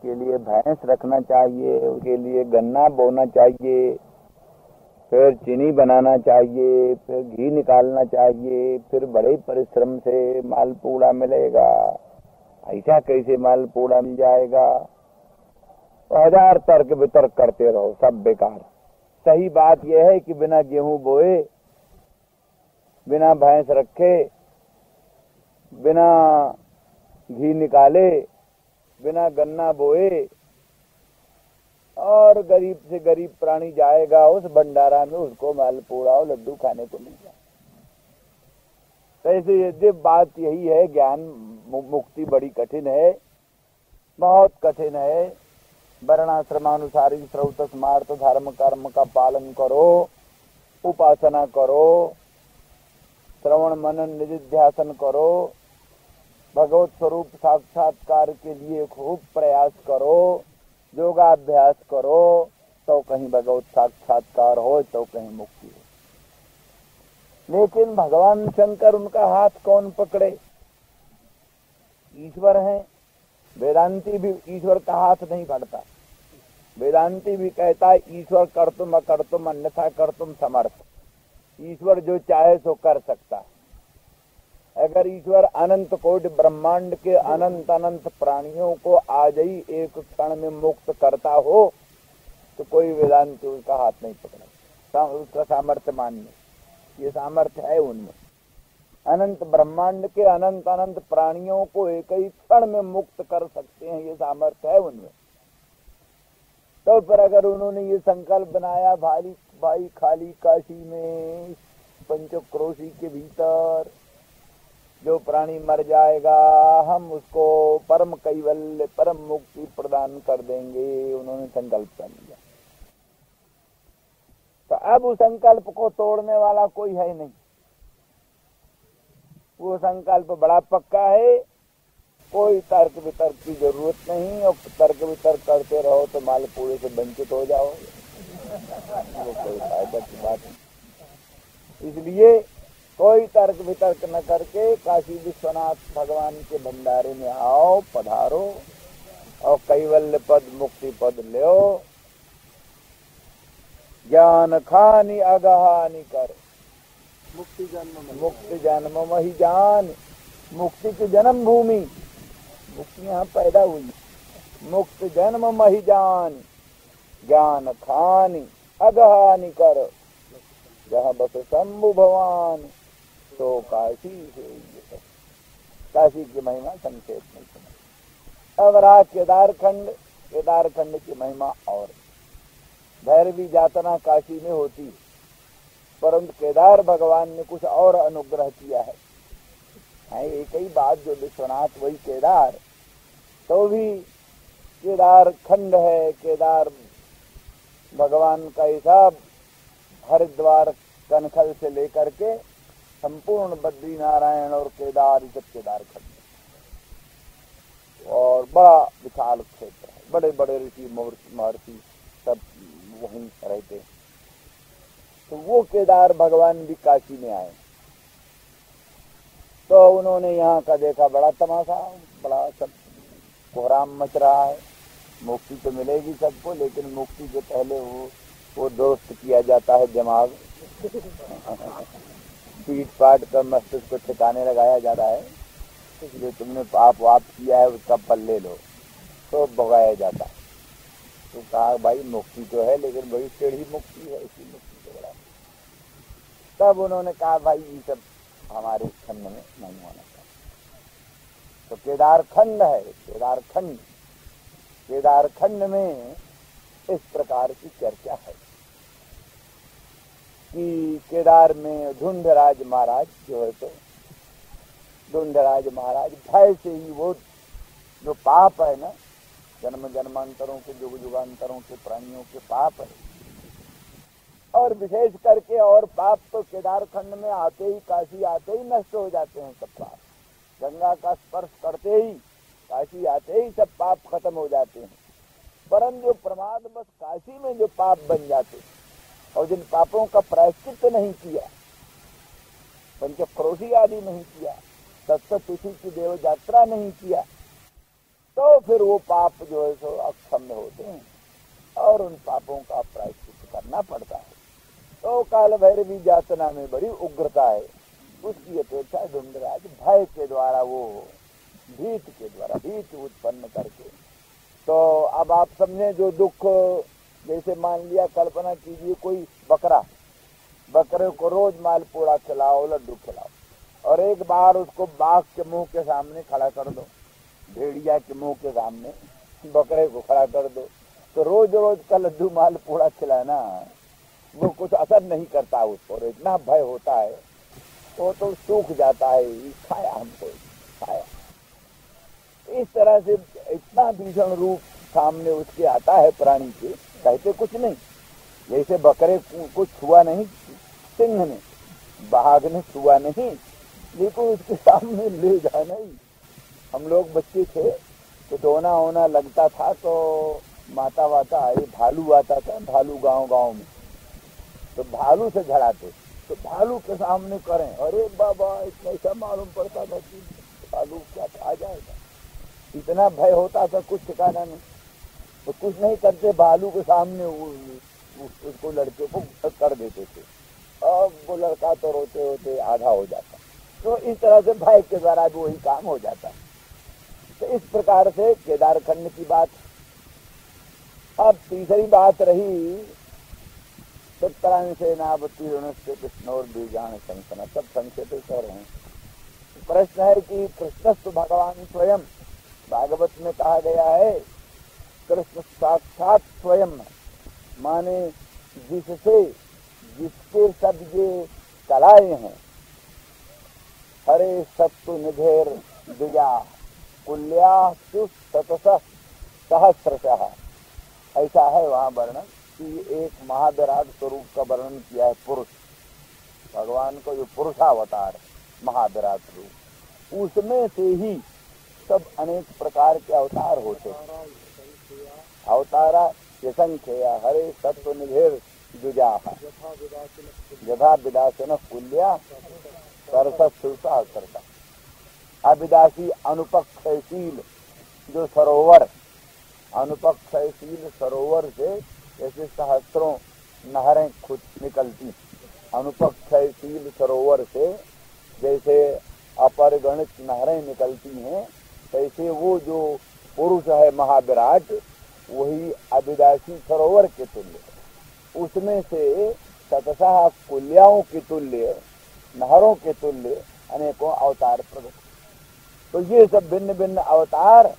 उसके लिए भैंस रखना चाहिए, उसके लिए गन्ना बोना चाहिए, फिर चीनी बनाना चाहिए, फिर घी निकालना चाहिए, फिर बड़े परिश्रम से मालपूड़ा मिलेगा। ऐसा कैसे मालपूड़ा मिल जाएगा? तो हजार तर्क वितर्क करते रहो, सब बेकार। सही बात यह है कि बिना गेहूं बोए, बिना भैंस रखे, बिना घी निकाले, बिना गन्ना बोए और गरीब से गरीब प्राणी जाएगा उस भंडारा में, उसको मालपूड़ा और लड्डू खाने को मिल जाए। तो ऐसे यदि बात यही है, ज्ञान मुक्ति बड़ी कठिन है, बहुत कठिन है। वर्णाश्रमानुसारी श्रौत स्मार्त धर्म कर्म का पालन करो, उपासना करो, श्रवण मनन निधिध्यासन करो, भगवत स्वरूप साक्षात्कार के लिए खूब प्रयास करो, योगाभ्यास करो, तो कहीं भगवत साक्षात्कार हो, तो कहीं मुक्ति हो। लेकिन भगवान शंकर, उनका हाथ कौन पकड़े? ईश्वर हैं। वेदांती भी ईश्वर का हाथ नहीं पकड़ता। वेदांती भी कहता है ईश्वर कर्तुम अकर्तुम अन्यथा कर्तुम समर्थ। ईश्वर जो चाहे सो कर सकता है। अगर ईश्वर अनंत कोटि ब्रह्मांड के अनंत अनंत प्राणियों को आज ही एक क्षण में मुक्त करता हो, तो कोई वेदांती उसका हाथ नहीं पकड़ा। उसका सामर्थ्य मान्य, ये सामर्थ्य है उनमें। अनंत ब्रह्मांड के अनंत अनंत प्राणियों को एक ही क्षण में मुक्त कर सकते हैं, ये सामर्थ्य है उनमें। तो फिर अगर उन्होंने ये संकल्प बनाया, भाई खाली काशी में पंचक्रोशी के भीतर जो प्राणी मर जाएगा, हम उसको परम कैवल्य परम मुक्ति प्रदान कर देंगे, उन्होंने संकल्प कर लिया। तो अब उस संकल्प को तोड़ने वाला कोई है नहीं। वो संकल्प बड़ा पक्का है, कोई तर्क वितर्क की जरूरत नहीं। और तर्क वितर्क करते रहो तो मालपूड़े से वंचित हो जाओगे, वो कोई फायदा की बात नहीं। इसलिए कोई तर्क वितर्क न करके काशी विश्वनाथ भगवान के भंडारे में आओ, पधारो और कैवल्य पद मुक्ति पद लो। ज्ञान खानी अगहानी कर, मुक्ति जन्म मही जान। मुक्ति की जन्म भूमि, मुक्ति यहाँ पैदा हुई। मुक्ति जन्म मही जान, ज्ञान खानी अगहानी कर, जहाँ बस शंभु भगवान तो काशी से। काशी की महिमा संक्षेप में सुना। अब रहा केदारखंड। केदारखंड की महिमा और भैरवी यातना काशी में होती, परंतु केदार भगवान ने कुछ और अनुग्रह किया है। एक ही बात, जो विश्वनाथ वही केदार, तो भी केदार खंड है। केदार भगवान का हिसाब हरिद्वार कनखल से लेकर के संपूर्ण बद्री नारायण और केदार, सब केदार खंड और बड़ा विशाल क्षेत्र है। बड़े बड़े ऋषि महर्षि सब वहीं रहते। तो वो केदार भगवान भी काशी में आए, तो उन्होंने यहाँ का देखा बड़ा तमाशा, बड़ा सब कोहराम मच रहा है। मुक्ति तो मिलेगी सबको, लेकिन मुक्ति से पहले वो दुरुस्त किया जाता है दिमाग। पीट पाट कर मस्तिष्क को ठिकाने लगाया जा रहा है। जो तुमने पाप वाप किया है उसका फल ले लो, तो भगाया जाता है। तो कहा भाई मुक्ति तो है, लेकिन बड़ी टेढ़ी मुक्ति है, इसी मुक्ति से बड़ा। तब उन्होंने कहा भाई ये सब हमारे खंड में नहीं होना चाहिए। तो केदार खंड है, केदार खंड। केदार खंड में इस प्रकार की चर्चा है कि केदार में धुंधराज महाराज जो है, तो धुंधराज महाराज भय से ही वो जो पाप है ना, जन्म जन्मांतरों के युग युगांतरों के प्राणियों के पाप है, और विशेष करके और पाप तो केदार खंड में आते ही, काशी आते ही नष्ट हो जाते हैं सब पाप। गंगा का स्पर्श करते ही, काशी आते ही सब पाप खत्म हो जाते हैं। परंतु जो प्रमाद बस काशी में जो पाप बन जाते और जिन पापों का प्रायश्चित नहीं किया, पंचक्रोशी आदि नहीं किया, तत्त तिथि की देव यात्रा नहीं किया, तो फिर वो पाप जो है सो अक्षम्य होते हैं और उन पापों का प्रायश्चित करना पड़ता है। तो काल भैरवी यातना में बड़ी उग्रता है, उसकी अपेक्षा धुंधराज भय के द्वारा, वो भीत के द्वारा, भीत उत्पन्न करके। तो अब आप समझे जो दुख, जैसे मान लिया, कल्पना कीजिए कोई बकरे को रोज मालपुड़ा खिलाओ, लड्डू खिलाओ, और एक बार उसको बाघ के मुंह के सामने खड़ा कर दो, भेड़िया के मुंह के सामने बकरे को खड़ा कर दो, तो रोज रोज का लड्डू मालपुड़ा खिलाना वो कुछ असर नहीं करता उसको, इतना भय होता है वो तो सूख जाता है, खाया हमको खाया। इस तरह से इतना भीषण रूप सामने उसके आता है प्राणी के, कहते कुछ नहीं। जैसे बकरे को छुआ नहीं सिंह ने, बाघ ने छुआ नहीं, लेकिन उसके सामने ले जाना ही। हम लोग बच्चे थे तो रोना होना लगता था, तो माता वाता आई, भालू आता था, भालू गांव गांव में, तो भालू से झड़ाते, तो भालू के सामने करें, अरे बाबा इतना ऐसा मालूम पड़ता था कि भालू क्या आ जाएगा, इतना भय होता था, कुछ ठिकाना नहीं। तो कुछ नहीं करते, भालू के सामने उसको लड़के को कर देते थे, और वो लड़का तो रोते रोते आधा हो जाता। तो इस तरह से भय के द्वारा भी वही काम हो जाता। तो इस प्रकार से केदारखंड की बात। अब तीसरी बात रही सत्तरांशे नावती ऋणस्य कृष्णोर बीजान संसना, सब संक्षेपित कर रहे हैं। प्रश्न है कि कृष्णस्तु भगवान स्वयं, भागवत में कहा गया है कृष्ण साक्षात स्वयं, माने जिसके सब ये कलाएं हैं, हरे सत्तु निधेर द्विजा कुल्या शतश सहस्रशः, ऐसा है वहां वर्णन कि एक महाविराट स्वरूप का वर्णन किया है। पुरुष भगवान को जो पुरुषावतार महाविराट रूप, उसमें से ही सब अनेक प्रकार के अवतार होते हैं। अवतारा यशंख्या हरे सत्व निधेर द्विजा यथा विदासन कुल्या सरसा सरसा, अविदासी अनुपक्षयशील जो सरोवर, अनुपक्षयशील सरोवर से जैसे सहस्रों नहरें खुद निकलती, अनुपक्षयशील सरोवर से जैसे अपरिगणित नहरें निकलती हैं, तैसे वो जो पुरुष है महाविराट, वही अविदासी सरोवर के तुल्य, उसमें से शतशः कुल्याओं के तुल्य, नहरों के तुल्य अनेकों अवतार प्रकट। तो ये सब भिन्न भिन्न अवतार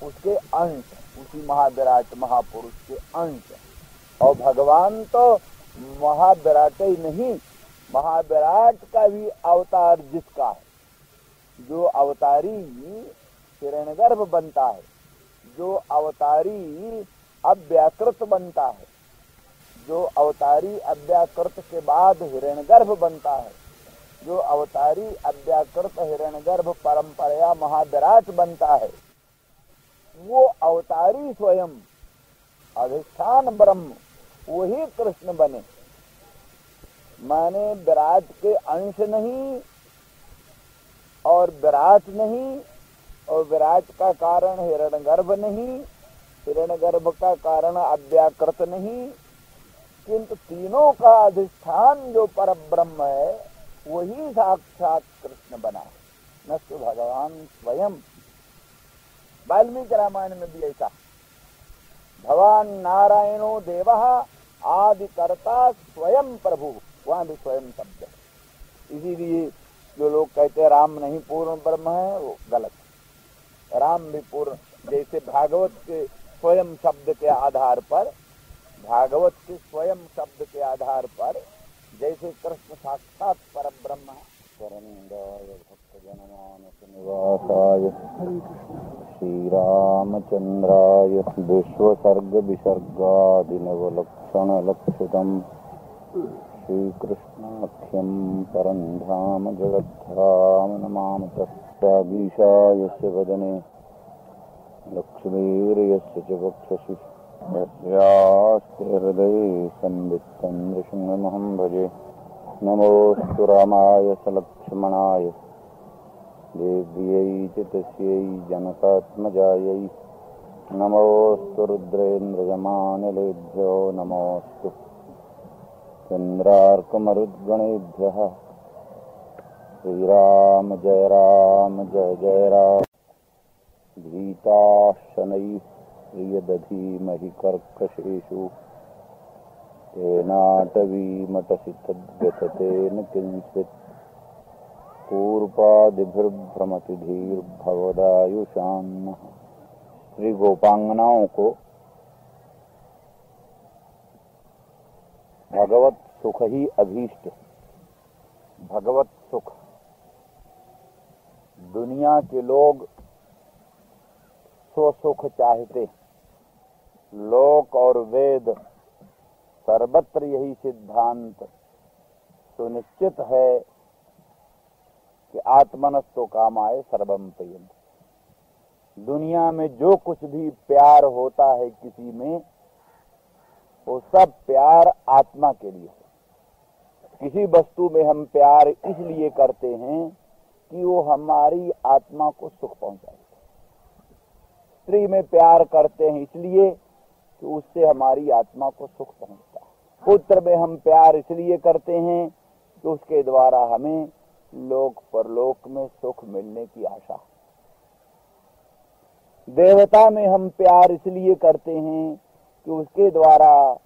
उसके अंश, उसी महाविराट महापुरुष के अंश। और भगवान तो महाविराट ही नहीं, महाविराट का भी अवतार जिसका है, जो अवतारी हिरण्यगर्भ बनता है, जो अवतारी अव्याकृत बनता है, जो अवतारी अव्याकृत के बाद हिरण्यगर्भ बनता है, जो अवतारी अव्याकृत हिरण्यगर्भ परंपरा महाविराट बनता है, वो अवतारी स्वयं अधिष्ठान ब्रह्म वही कृष्ण बने। माने विराट के अंश नहीं और विराट नहीं, और विराट का कारण हिरण्यगर्भ नहीं, हिरण्यगर्भ का कारण अव्याकृत नहीं, किंतु तीनों का अधिष्ठान जो परब्रह्म है वही साक्षात कृष्ण बना, न तो भगवान स्वयं। वाल्मीकि रामायण में भी ऐसा, भगवान नारायणो देवः आदिकर्ता स्वयं प्रभु, वहां भी स्वयं शब्द है। इसीलिए जो लोग कहते हैं राम नहीं पूर्ण ब्रह्म है, वो गलत है। राम भी पूर्ण, जैसे भागवत के स्वयं शब्द के आधार पर, भागवत के स्वयं शब्द के आधार पर जैसे कृष्ण साक्षात परब्रह्म है। भक्तजनमानस निवासाय श्री रामचंद्राय विश्वसर्ग विसर्गादिनवलक्षण लक्षितम् श्रीकृष्णाख्यं परं धाम जगद्धाम नमामि तस्यागीशायस्य वदने लक्ष्मीर्यस्य च वक्षसि यस्यास्ते हृदये संवित्तं नृसिंहमहं भजे। नमोऽस्तु रामाय सलक्ष्मणाय देव्यै च तस्यै जनकात्मजायै नमोऽस्तु रुद्रेन्द्रयमानिलेभ्यो नमोऽस्तु चन्द्रार्कमरुद्गणेभ्यः। श्रीराम जय राम। भीताशनैः प्रियदधीमहि कर्कशेषु तेनाटवीमटसि तद्गततेन किंचित् पूर्वादिभिर्भ्रमति धीर्भवदायुषान्नः। श्री गोपांगनाओं को भगवत सुख ही अभीष्ट। भगवत सुख दुनिया के लोग स्वसुख चाहते। लोक और वेद सर्वत्र यही सिद्धांत सुनिश्चित है कि आत्मनस्तु कामाय सर्वम प्रियम। दुनिया में जो कुछ भी प्यार होता है किसी में, वो सब प्यार आत्मा के लिए है। किसी वस्तु में हम प्यार इसलिए करते हैं कि वो हमारी आत्मा को सुख पहुंचाए। स्त्री में प्यार करते हैं इसलिए कि उससे हमारी आत्मा को सुख पहुंचता है। पुत्र में हम प्यार इसलिए करते हैं कि उसके द्वारा हमें लोक परलोक में सुख मिलने की आशा। देवता में हम प्यार इसलिए करते हैं कि उसके द्वारा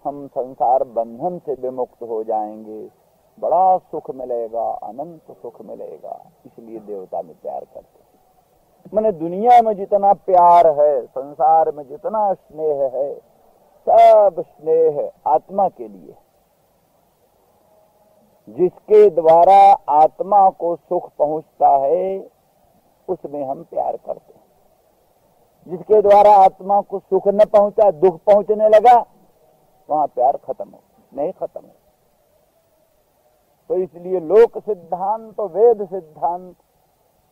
हम संसार बंधन से विमुक्त हो जाएंगे, बड़ा सुख मिलेगा, अनंत सुख मिलेगा, इसलिए देवता में प्यार करते हैं। मैंने दुनिया में जितना प्यार है, संसार में जितना स्नेह है, सब स्नेह आत्मा के लिए। जिसके द्वारा आत्मा को सुख पहुंचता है उसमें हम प्यार करते हैं। जिसके द्वारा आत्मा को सुख न पहुंचा, दुख पहुंचने लगा, वहां प्यार खत्म हो, नहीं खत्म हो। तो इसलिए लोक सिद्धांत तो वेद सिद्धांत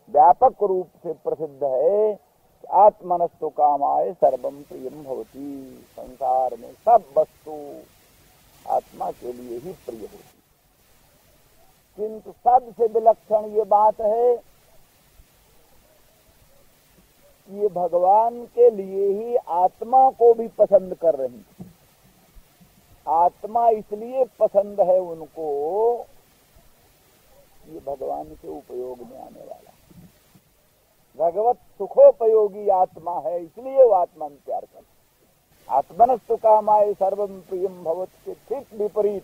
व्यापक रूप से प्रसिद्ध है। आत्मनस्तु कामाय सर्वम प्रियम भवति। संसार में सब वस्तु आत्मा के लिए ही प्रिय होती। किंतु सबसे विलक्षण ये बात है कि ये भगवान के लिए ही आत्मा को भी पसंद कर रही है। आत्मा इसलिए पसंद है उनको, ये भगवान के उपयोग में आने वाला भगवत सुखोपयोगी आत्मा है, इसलिए वो आत्मा में प्यार करता। आत्मनस्तु कामाय सर्वम प्रियम भवत के ठीक विपरीत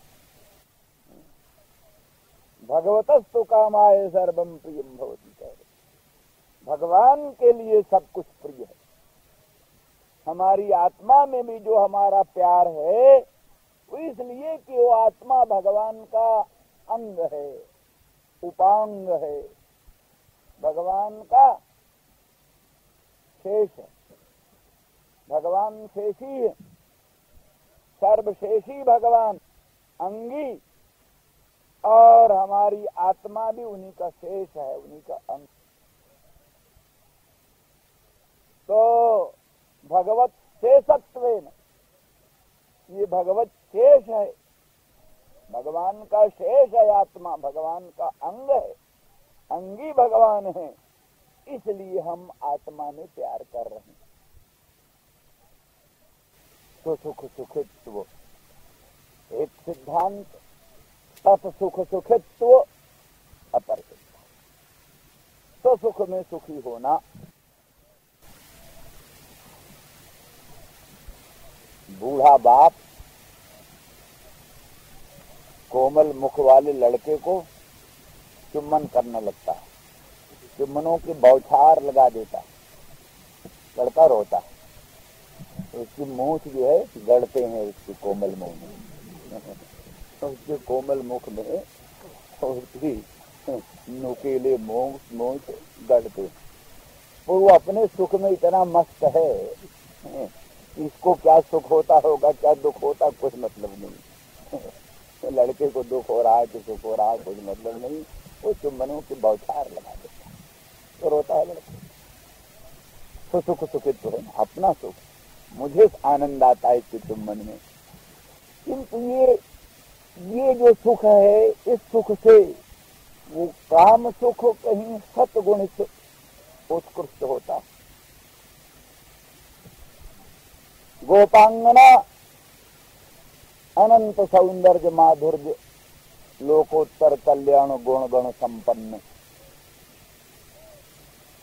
भगवतस्तु कामाय सर्वम प्रियम भवति कह रहे। भगवान के लिए सब कुछ प्रिय है। हमारी आत्मा में भी जो हमारा प्यार है वो इसलिए कि वो आत्मा भगवान का अंग है, उपांग है, भगवान का शेष है। भगवान शेषी है, सर्वशेषी भगवान अंगी, और हमारी आत्मा भी उन्हीं का शेष है, उन्हीं का अंग। तो भगवत शेषत्वेन, ये भगवत शेष है, भगवान का शेष है आत्मा, भगवान का अंग है, अंगी भगवान है, इसलिए हम आत्मा में प्यार कर रहे हैं। तो सुख सुखित्व एक सिद्धांत, तत् सुख सुखित्व अपर सिद्धांत। तो सुख में सुखी होना, बूढ़ा बाप कोमल मुख वाले लड़के को चुम्बन करने लगता है, चुम्बनों की बौछार लगा देता है, लड़का रोता है। उसकी मूछ जो है गड़ते हैं उसकी कोमल मुंह में, उसके कोमल मुख में उसकी नुकीले मूछ गड़ते। और वो अपने सुख में इतना मस्त है, इसको क्या सुख होता होगा, क्या दुख होता, कुछ मतलब नहीं। तो लड़के को दुख हो रहा है कि सुख हो रहा है, कुछ मतलब नहीं। वो चुम्बनों की बौछार लगा देता है तो रोता है लड़का। तो सुख सुखित्व है, अपना सुख, मुझे आनंद आता है इसके चुम्बन में। किंतु ये जो सुख है, इस सुख से वो काम सुख कहीं सतगुणित उत्कृष्ट होता है। गोपांगना अनंत सौंदर्य माधुर्य लोकोत्तर कल्याण गुण गण संपन्न।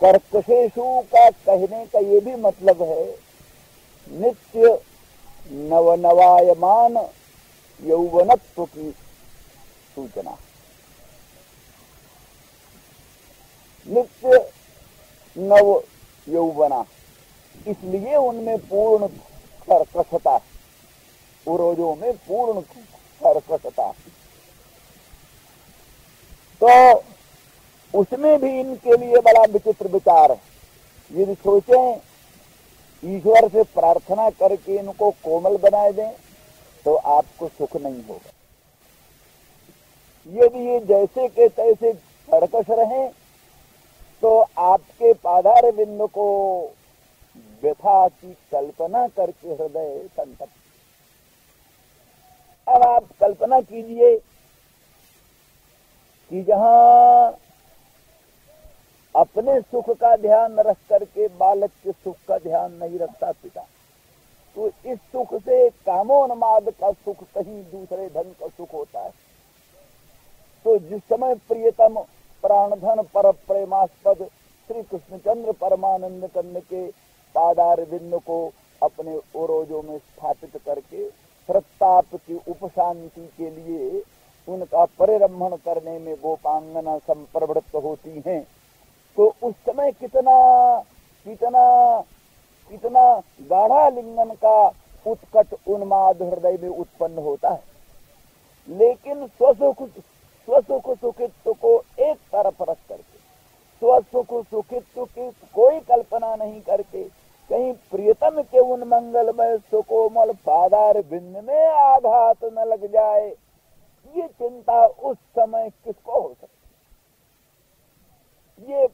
कर्कशेषु का कहने का ये भी मतलब है नित्य नवनवायमान यौवनत्व की सूचना। नित्य नव यौवना, इसलिए उनमें पूर्ण कर्कशता, उरोजों में पूर्ण कर्कशता। तो उसमें भी इनके लिए बड़ा विचित्र विचार है। यदि सोचें ईश्वर से प्रार्थना करके इनको कोमल बनाए दें तो आपको सुख नहीं होगा। यदि ये जैसे के तैसे कर्कश रहें तो आपके पादार बिंद को व्यथा की कल्पना करके हृदय संतप्त। अब आप कल्पना कीजिए कि जहां अपने सुख का ध्यान रख करके बालक के सुख का ध्यान नहीं रखता पिता, तो इस सुख से कामोन्माद का सुख कहीं दूसरे धन का सुख होता है। तो जिस समय प्रियतम प्राणधन पर प्रेमास्पद श्री कृष्णचंद्र परमानंद कंद के पादार बिंद को अपने ओरोजों में स्थापित करके प्रताप की उपशांति के लिए उनका परिरम्भण करने में गोपांगना संप्रवृत्त होती हैं, तो उस समय कितना कितना कितना गाढ़ा लिंगन का उत्कट उन्माद हृदय में उत्पन्न होता है। लेकिन स्वसुख सुखित्व को एक तरफ रख करके, स्वसुख सुखित्व की कोई कल्पना नहीं करके कहीं प्रियतम के उन मंगलमय सुकोमल पादार बिंद में आघात न लग जाए, ये चिंता उस समय किसको हो सकती। ये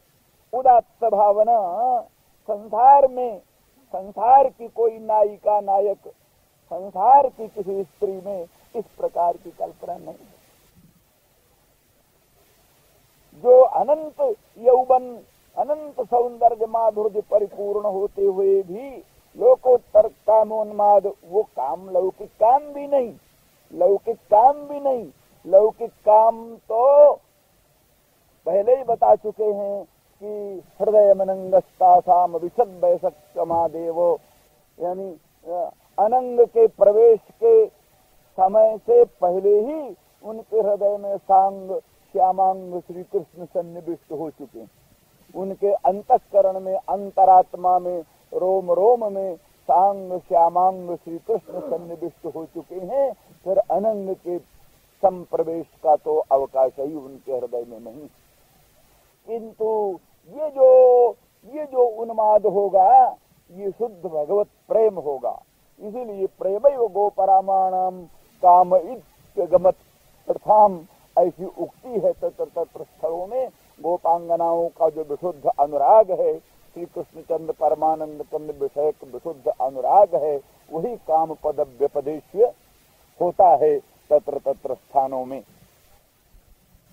उदात्त भावना संसार में, संसार की कोई नायिका नायक, संसार की किसी स्त्री में इस प्रकार की कल्पना नहीं है। जो अनंत यौवन, अनंत सौंदर्य माधुर्य परिपूर्ण होते हुए भी लोकोत्तर कामोन्माद, वो काम लौकिक काम भी नहीं, लौकिक काम भी नहीं। लौकिक काम तो पहले ही बता चुके हैं कि हृदय मनंगस्तासाम विशद वैसक समादेव, यानी अनंग के प्रवेश के समय से पहले ही उनके हृदय में सांग श्यामांग श्री कृष्ण सन्निविष्ट हो चुके हैं। उनके अंतःकरण में, अंतरात्मा में, रोम रोम में सांग श्यामांग श्री कृष्ण सन्निविष्ट हो चुके हैं। फिर अनंग के संप्रवेश का तो अवकाश ही उनके हृदय में नहीं। किंतु ये जो उन्माद होगा ये शुद्ध भगवत प्रेम होगा। इसीलिए प्रेमैव गोपरामाणाम काम इत्यगमत प्रथाम, ऐसी उक्ति है तत्र तत्र स्थलों में। गोपांगनाओं का जो विशुद्ध अनुराग है, श्री कृष्णचंद्र परमानंद कंद विषयक विशुद्ध अनुराग है, वही काम पद व्यपदेश्य होता है तत्र तत्र स्थानों में।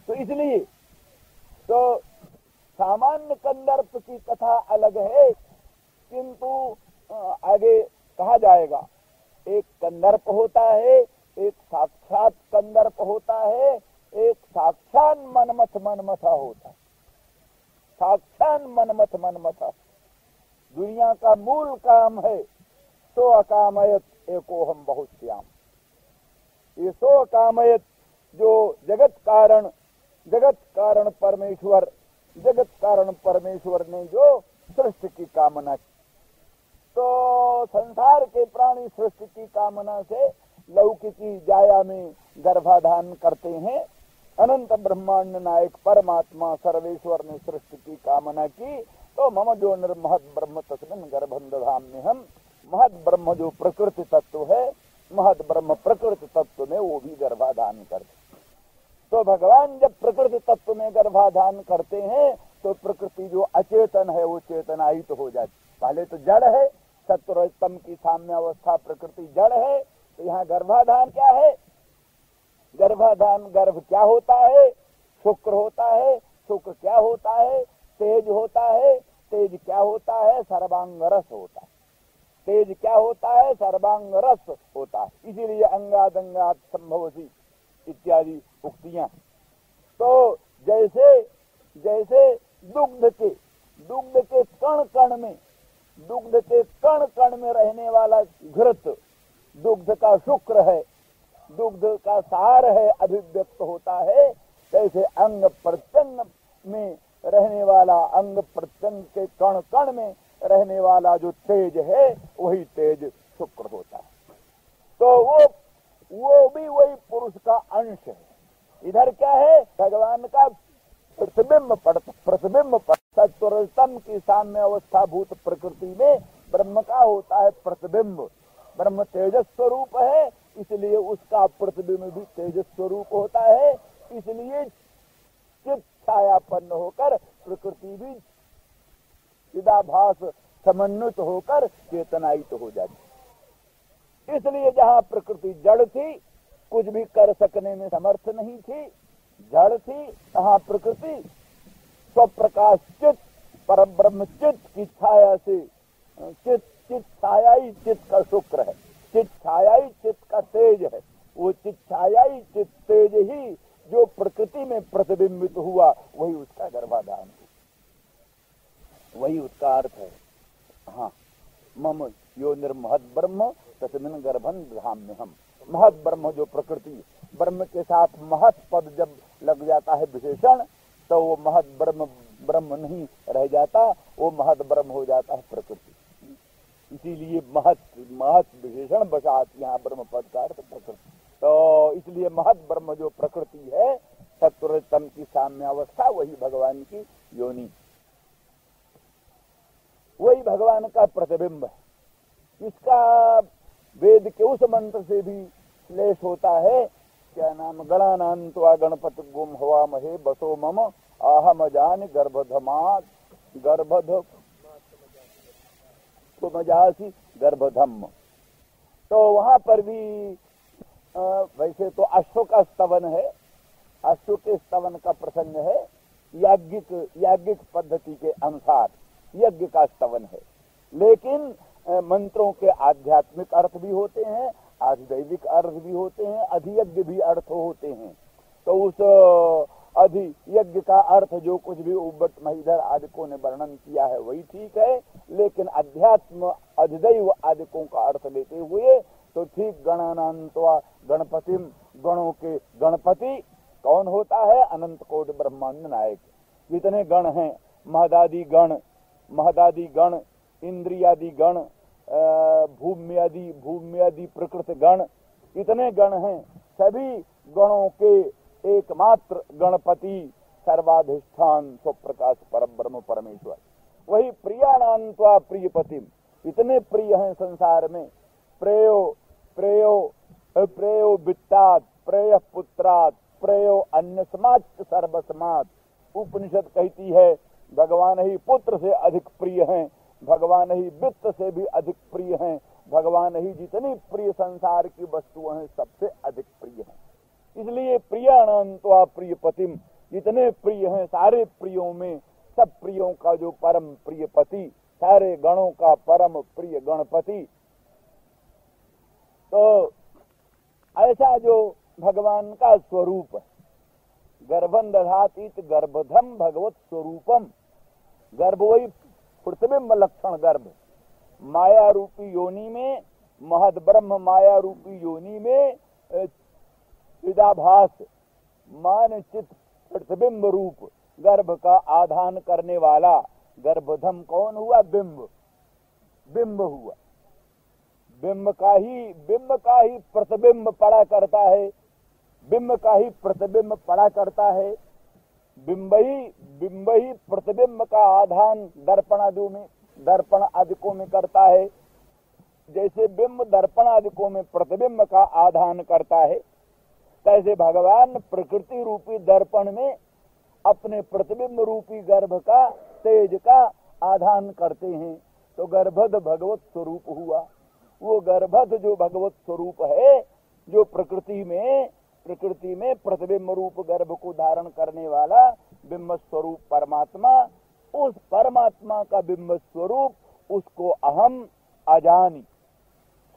तो इसलिए तो सामान्य कंदर्प की कथा अलग है, किंतु आगे कहा जाएगा एक कंदर्प होता है, एक साक्षात कंदर्प होता है, एक साक्षात मनमथ मनमथा होता है। साक्षात मनमथ मनमथा दुनिया का मूल काम है। सो अकामयत एकोहम बहुश्याम, ये सो अकामयत जो जगत कारण परमेश्वर, जगत कारण परमेश्वर ने जो सृष्टि की कामना की, तो संसार के प्राणी सृष्टि की कामना से लौकिकी जाया में गर्भाधान करते हैं। अनंत ब्रह्मांड नायक परमात्मा सर्वेश्वर ने सृष्टि की कामना की, तो मम जो निर्महत ब्रह्म तस्मिन् गर्भं दधाम्यहम्, महत ब्रह्म जो प्रकृति तत्व है, महत ब्रह्म प्रकृति तत्व में वो भी गर्भाधान करते। तो भगवान जब प्रकृति तत्व में गर्भाधान करते हैं तो प्रकृति जो अचेतन है वो चेतनायित हो जाती। पहले तो जड़ है, सत्वरजतम की साम्य अवस्था प्रकृति जड़ है, तो यहाँ गर्भाधान क्या है? गर्भाधान, गर्भ क्या होता है? शुक्र होता है। शुक्र क्या होता है? तेज होता है। तेज क्या होता है? सर्वांग रस होता है। तेज क्या होता है? सर्वांग रस होता है। इसीलिए अंगाद अंगात संभवसी इत्यादि उक्तियां। तो जैसे जैसे दुग्ध के कण कण में, दुग्ध के कण कण में रहने वाला घृत दुग्ध का शुक्र है, दुग्ध का सार है, अभिव्यक्त होता है। जैसे अंग प्रत्यंग में रहने वाला, अंग प्रत्यंग के कण कण में रहने वाला जो तेज है, वही तेज शुक्र होता है। तो वो भी वही पुरुष का अंश है। इधर क्या है? भगवान का प्रतिबिंब पड़ता, प्रतिबिंब पड़ता। सत्वरजतम की साम्य अवस्था भूत प्रकृति में ब्रह्म का होता है प्रतिबिंब। ब्रह्म तेजस स्वरूप है, इसलिए उसका प्रतिबिंब भी तेजस स्वरूप होता है। इसलिए चित्त छायापन्न होकर प्रकृति भी चिदाभास समन्वित होकर चेतनायित हो जाती। इसलिए जहाँ प्रकृति जड़ थी, कुछ भी कर सकने में समर्थ नहीं थी, जड़ थी, वहाँ प्रकृति स्वप्रकाश चित्त परब्रह्म चित्त की छाया से, चित्त छाया ही चित्त का शुक्र है, चित्त छाया ही चित्त का तेज है। वो चित्त छाया ही चित्त तेज ही जो प्रकृति में प्रतिबिंबित हुआ, वही उसका गर्भाधान है, वही उसका अर्थ है। हाँ, मम यो निर्महद ब्रह्म तस्मिन् गर्भं दधाम्यहम्। महत ब्रह्म जो प्रकृति, ब्रह्म के साथ महत पद जब लग जाता है विशेषण, तो वो महत ब्रह्म ब्रह्म नहीं रह जाता, वो महत ब्रह्म हो जाता है प्रकृति। इसीलिए महत महत विशेषण बसात यहाँ ब्रह्म पद का अर्थ प्रकृति। तो इसलिए महत ब्रह्म जो प्रकृति है, सत्वरजतम की साम्यावस्था, वही भगवान की योनि, वही भगवान का प्रतिबिंब है। इसका वेद के उस मंत्र से भी श्लेष होता है, क्या नाम? गणानान्त्वा गणपति गुम हवा महे बसो मम आहम जान गर्भधमात गर्भध मजासी गर्भधम। तो वहां पर भी वैसे तो अश्व का स्तवन है, अश्व के स्तवन का प्रसंग है, याज्ञिक पद्धति के अनुसार यज्ञ का स्तवन है। लेकिन मंत्रों के आध्यात्मिक अर्थ भी होते हैं, आधिदैविक अर्थ भी होते हैं, अधियज्ञ भी अर्थ होते हैं। तो उस अधियज्ञ का अर्थ जो कुछ भी उब्बट महीधर आदिकों ने वर्णन किया है वही ठीक है, लेकिन अध्यात्म अधिदैव आदिकों का अर्थ लेते हुए तो ठीक गणानान्त्वा गणपतिम, गणों के गणपति कौन होता है? अनंत कोटि ब्रह्मांड नायक। जितने गण हैं, महदादि गण, इंद्रियादि गण, भूम्यादि प्रकृत गण, इतने गण हैं। सभी गणों के एकमात्र गणपति सर्वाधिष्ठान स्वप्रकाश परब्रह्म परमेश्वर, वही प्रियाणान्त्वा प्रियपतिम। इतने प्रिय हैं संसार में, प्रेयो वित्तात्, प्रेय पुत्रात्, प्रेयो अन्यस्मात् सर्वस्मात्। उपनिषद कहती है भगवान ही पुत्र से अधिक प्रिय हैं, भगवान ही वित्त से भी अधिक प्रिय हैं, भगवान ही जितनी प्रिय संसार की वस्तुएं हैं सबसे अधिक प्रिय हैं। इसलिए प्रियाणान्त्वा प्रियपतिम, जितने प्रिय हैं सारे प्रियों में, सब प्रियों का जो परम प्रिय पति, सारे गणों का परम प्रिय गणपति। तो ऐसा जो भगवान का स्वरूप है, गर्भं दधातीत गर्भधम भगवत स्वरूपम। गर्भ वही प्रतिबिंब लक्षण गर्भ, माया रूपी योनि में, महद ब्रह्म माया रूपी योनि में चिदाभास मान चित प्रतिबिंब रूप गर्भ का आधान करने वाला गर्भधम कौन हुआ? बिंब हुआ। बिंब का ही प्रतिबिंब पड़ा करता है, बिंब का ही प्रतिबिंब पड़ा करता है। बिंब ही प्रतिबिंब का आधान दर्पण आदिकों में करता है। जैसे बिंब दर्पण आदिकों में प्रतिबिंब का आधान करता है, तैसे भगवान प्रकृति रूपी दर्पण में अपने प्रतिबिंब रूपी गर्भ का, तेज का आधान करते हैं। तो गर्भध भगवत स्वरूप हुआ। वो गर्भध जो भगवत स्वरूप है, जो प्रकृति में प्रकृति में प्रतिबिंब रूप गर्भ को धारण करने वाला बिंब स्वरूप परमात्मा, उस परमात्मा का बिंब स्वरूप, उसको अहम अजानी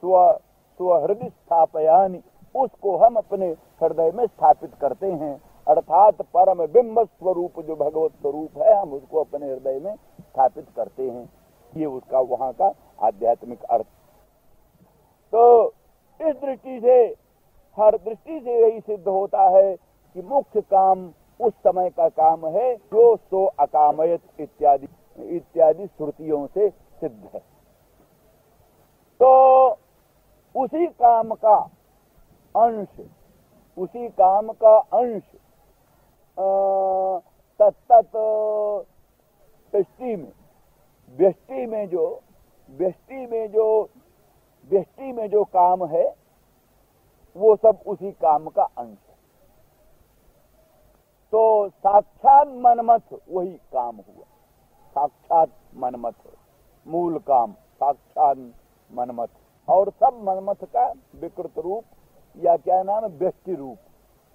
स्वहृदय स्थापयानी, उसको हम अपने हृदय में स्थापित करते हैं। अर्थात परम बिंब स्वरूप जो भगवत स्वरूप है, हम उसको अपने हृदय में स्थापित करते हैं। ये उसका वहां का आध्यात्मिक अर्थ। तो इस दृष्टि से, हर दृष्टि से यही सिद्ध होता है कि मुख्य काम उस समय का काम है जो सो अकामयत इत्यादि श्रुतियों से सिद्ध है। तो उसी काम का अंश, उसी काम का अंश तत्त व्यष्टि में जो काम है, वो सब उसी काम का अंश है। तो साक्षात मनमथ वही काम हुआ। साक्षात मनमथ मूल काम, साक्षात मनमथ। और सब मनमथ का विकृत रूप या क्या नाम है, व्यष्टि रूप।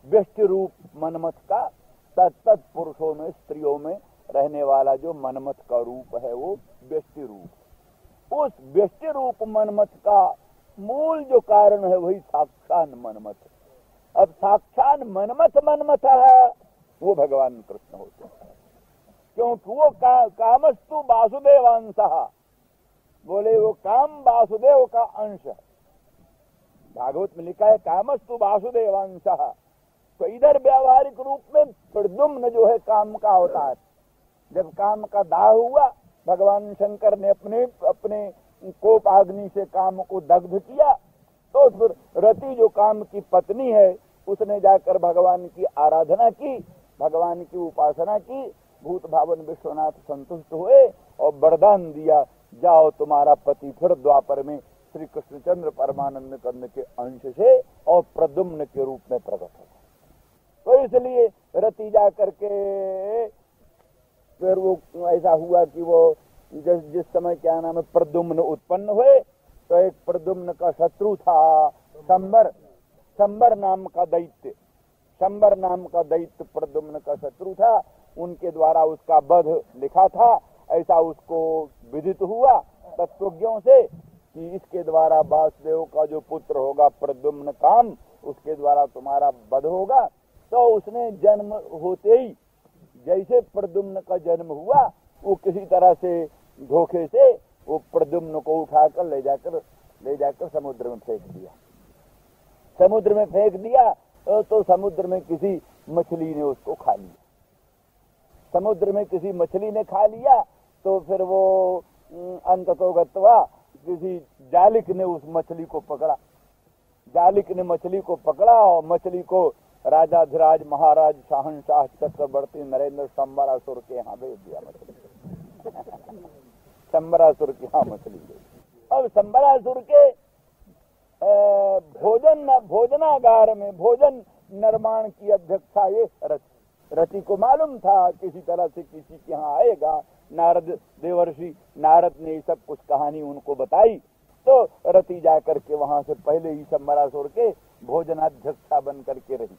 व्यष्टि रूप मनमथ का तत्त पुरुषों में, स्त्रियों में रहने वाला जो मनमथ का रूप है, वो व्यष्टि रूप। उस व्यष्टि रूप मनमथ का मूल जो कारण है वही साक्षात मनमथ। अब साक्षात मनमथ है, वो भगवान कृष्ण होते हैं, क्योंकि वो कामस्तु वासुदेवांशः, बोले वो काम वासुदेव का अंश है। भागवत में लिखा है कामस्तु वासुदेवांशः। तो इधर व्यावहारिक रूप में प्रद्युम्न जो है काम का अवतार। जब काम का दाह हुआ, भगवान शंकर ने अपने कोपाग्नि से काम को दग्ध किया, तो फिर रति जो काम की पत्नी है, उसने जाकर भगवान की आराधना की, भगवान की उपासना की। भूत भावन विश्वनाथ संतुष्ट हुए और वरदान दिया, जाओ तुम्हारा पति फिर द्वापर में श्री कृष्णचंद्र परमानंद कंद के अंश से और प्रद्युम्न के रूप में प्रकट हो। तो इसलिए रति जा करके फिर वो ऐसा हुआ कि वो जिस समय क्या नाम है प्रद्युम्न उत्पन्न हुए, तो एक प्रद्युम्न का शत्रु था शंबर नाम का दैत्य। शंबर नाम का दैत्य प्रद्युम्न का शत्रु था। उनके द्वारा उसका वध लिखा था। ऐसा उसको विदित हुआ तत्वज्ञों से कि इसके द्वारा वासुदेव का जो पुत्र होगा प्रद्युम्न काम, उसके द्वारा तुम्हारा वध होगा। तो उसने जन्म होते ही जैसे प्रद्युम्न का जन्म हुआ, वो किसी तरह से धोखे से वो प्रद्युम्न को उठाकर ले जाकर समुद्र में फेंक दिया। समुद्र में फेंक दिया तो समुद्र में किसी मछली ने उसको खा लिया। समुद्र में किसी मछली ने खा लिया, तो फिर वो अंततोगत्वा किसी जालिक ने उस मछली को पकड़ा। जालिक ने मछली को पकड़ा और मछली को राजाधिराज महाराज शाहनशाह चक्रवर्ती नरेंद्र शंबरासुर के यहाँ भेज दिया। मछली शंबरासुर के यहाँ मछली भेज। अब शंबरासुर के भोजनागार में भोजन निर्माण की अध्यक्षा ये रति को मालूम था किसी तरह से किसी के यहाँ आएगा। नारद देवर्षि नारद ने सब कुछ कहानी उनको बताई। तो रति जाकर के वहां से पहले ही शंबरासुर के भोजनाध्यक्षा बन करके रही।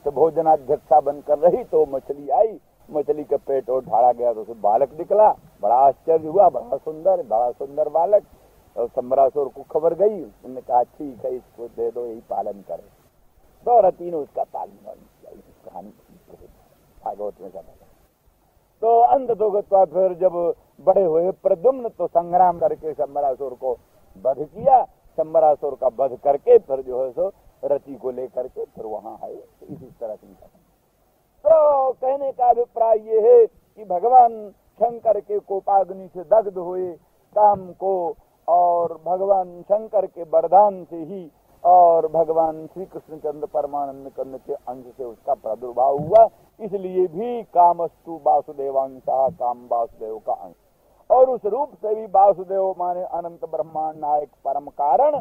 तो भोजनाध्यक्षा बनकर रही तो मछली आई, मछली का पेट और ढाड़ा गया तो उसे बालक निकला। बड़ा आश्चर्य हुआ, बड़ा सुंदर बालक। और शंबरासुर को खबर गई, उन्होंने कहा ठीक है इसको दे दो, यही पालन करे। तो रति ने उसका पालन किया। इस कहानी भागवत में सब। तो अंततोगत्वा फिर जब बड़े हुए प्रद्युम्न तो संग्राम करके शंबरासुर को वध किया। शंबरासुर का वध करके फिर जो है सो रति को लेकर के फिर वहां आए। इसी तरह से तो कहने का अभिप्राय ये है कि भगवान शंकर के कोपाग्नि से दग्ध हुए काम को और भगवान शंकर के वरदान से ही और भगवान श्री कृष्णचंद्र परमानंद कंद के अंश से उसका प्रादुर्भाव हुआ। इसलिए भी कामस्तु वासुदेवांशः, काम वासुदेव का अंश। और उस रूप से भी वासुदेव माने अनंत ब्रह्मांड नायक परम कारण,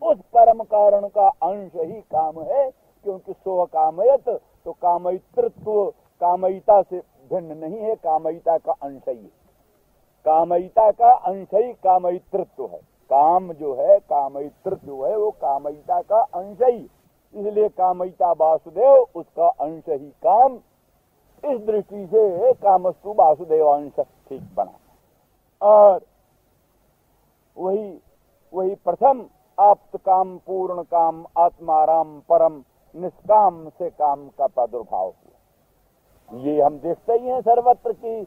उस परम कारण का अंश ही काम है। क्योंकि स्व कामयत, तो कामयितृत्व कामयिता से भिन्न नहीं है, कामयिता का अंश ही है। कामयिता का अंश ही कामयितृत्व है। काम जो है कामयितृत्व जो है वो कामयिता का अंश ही। इसलिए कामयिता वासुदेव, उसका अंश ही काम। इस दृष्टि से कामस्तु वासुदेव अंश ठीक बना। और वही प्रथम आप्त काम, पूर्ण काम, आत्माराम परम निष्काम से काम का प्रादुर्भाव हुआ। ये हम देखते ही हैं सर्वत्र की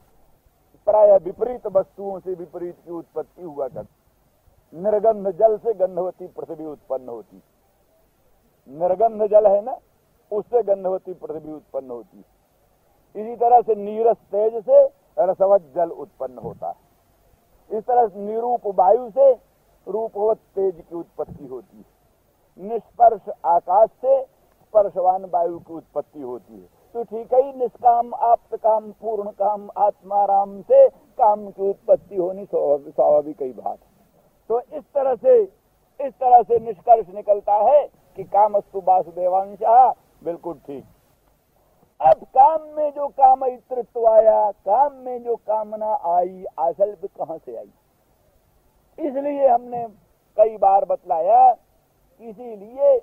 प्राय विपरीत वस्तुओं से विपरीत की उत्पत्ति हुआ करती। निर्गंध जल से गंधवती पृथ्वी उत्पन्न होती। निर्गंध जल है ना, उससे गंधवती पृथ्वी उत्पन्न होती। इसी तरह से नीरस तेज से रसवत जल उत्पन्न होता है। इस तरह से निरूप वायु से रूपवत तेज की उत्पत्ति होती है। निष्पर्श आकाश से स्पर्शवान वायु की उत्पत्ति होती है। तो ठीक है, निष्काम, आप्त काम, पूर्ण काम, आत्माराम से काम की उत्पत्ति होनी स्वाभाविक ही बात है। तो इस तरह से निष्कर्ष निकलता है कि कामस्तु वासुदेवांशः, बिल्कुल ठीक। अब काम में जो कामयितृत्व आया, काम में जो कामना आई, असल में कहां से आई? इसलिए हमने कई बार बतलाया, इसीलिए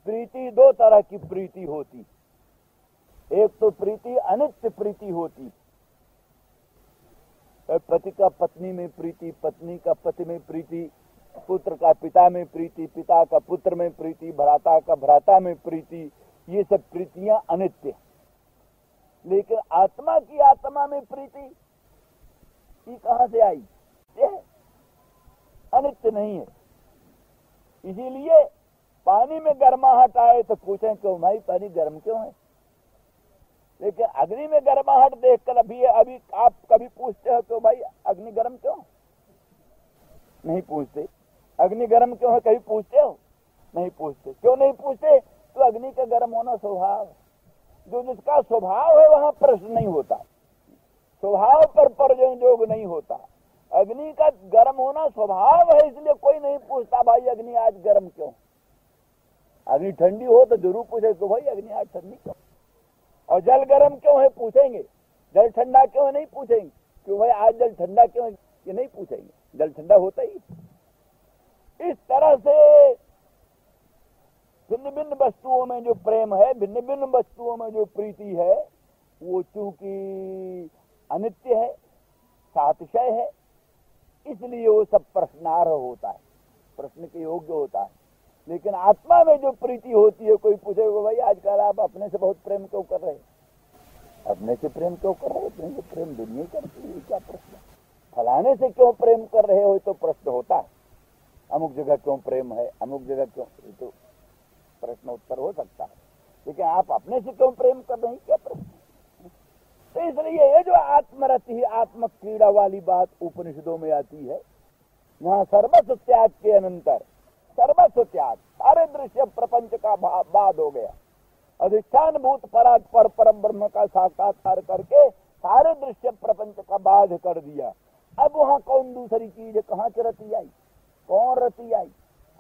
प्रीति दो तरह की प्रीति होती। एक तो प्रीति अनित्य प्रीति होती, पति का पत्नी में प्रीति, पत्नी का पति में प्रीति, पुत्र का पिता में प्रीति, पिता का पुत्र में प्रीति, भ्राता का भ्राता में प्रीति, ये सब प्रीतियां अनित्य। लेकिन आत्मा की आत्मा में प्रीति ये कहां से आई? ये अनित्य नहीं है। इसीलिए पानी में गर्माहट आए तो पूछें क्यों भाई पानी गर्म क्यों है? लेकिन अग्नि में गर्माहट देखकर अभी आप कभी पूछते हो तो भाई अग्नि गर्म क्यों? नहीं पूछते। अग्नि गर्म क्यों है कभी पूछते हो? नहीं पूछते। क्यों नहीं पूछते? तो अग्नि का गर्म होना स्वभाव, जो जिसका स्वभाव है वहां प्रश्न नहीं होता, स्वभाव पर प्रयोग नहीं होता। अग्नि का गर्म होना स्वभाव है, इसलिए कोई नहीं पूछता भाई अग्नि आज गर्म क्यों। अग्नि ठंडी हो तो जरूर पूछे तो भाई अग्नि आज ठंडी क्यों। और जल गर्म क्यों है पूछेंगे, जल ठंडा क्यों है नहीं पूछेंगे, क्यों भाई आज जल ठंडा क्यों है ये नहीं पूछेंगे, जल ठंडा होता ही। इस तरह से भिन्न भिन्न वस्तुओं में जो प्रेम है, भिन्न भिन्न वस्तुओं में जो प्रीति है, वो चूंकि अनित्य है, सातिशय है, इसलिए वो सब प्रश्नार्ह होता है, प्रश्न के योग्य होता है। लेकिन आत्मा में जो प्रीति होती है, कोई पूछेगा भाई आजकल आप अपने से बहुत प्रेम क्यों कर रहे हैं? अपने से प्रेम क्यों कर रहे हो? अपने से प्रेम दुनिया करती है, क्या प्रश्न? फलाने से क्यों प्रेम कर रहे हो तो प्रश्न होता है। अमुक जगह क्यों प्रेम है, अमुक जगह क्यों, तो प्रश्न उत्तर हो सकता है। लेकिन आप अपने से क्यों प्रेम कर रहे हैं, क्या प्रश्न? तो इसलिए ये जो आत्मरति, आत्म क्रीड़ा वाली बात उपनिषदों में आती है, वहां सर्वस्व त्याग के अनंतर सर्वस्व त्याग, सारे दृश्य प्रपंच का बाद हो गया। अधिष्ठान भूत पराग पर ब्रह्म का साक्षात्कार करके सारे दृश्य प्रपंच का बाध कर दिया। अब वहां कौन दूसरी चीज है? कहाँ से रति आई? कौन रति आई?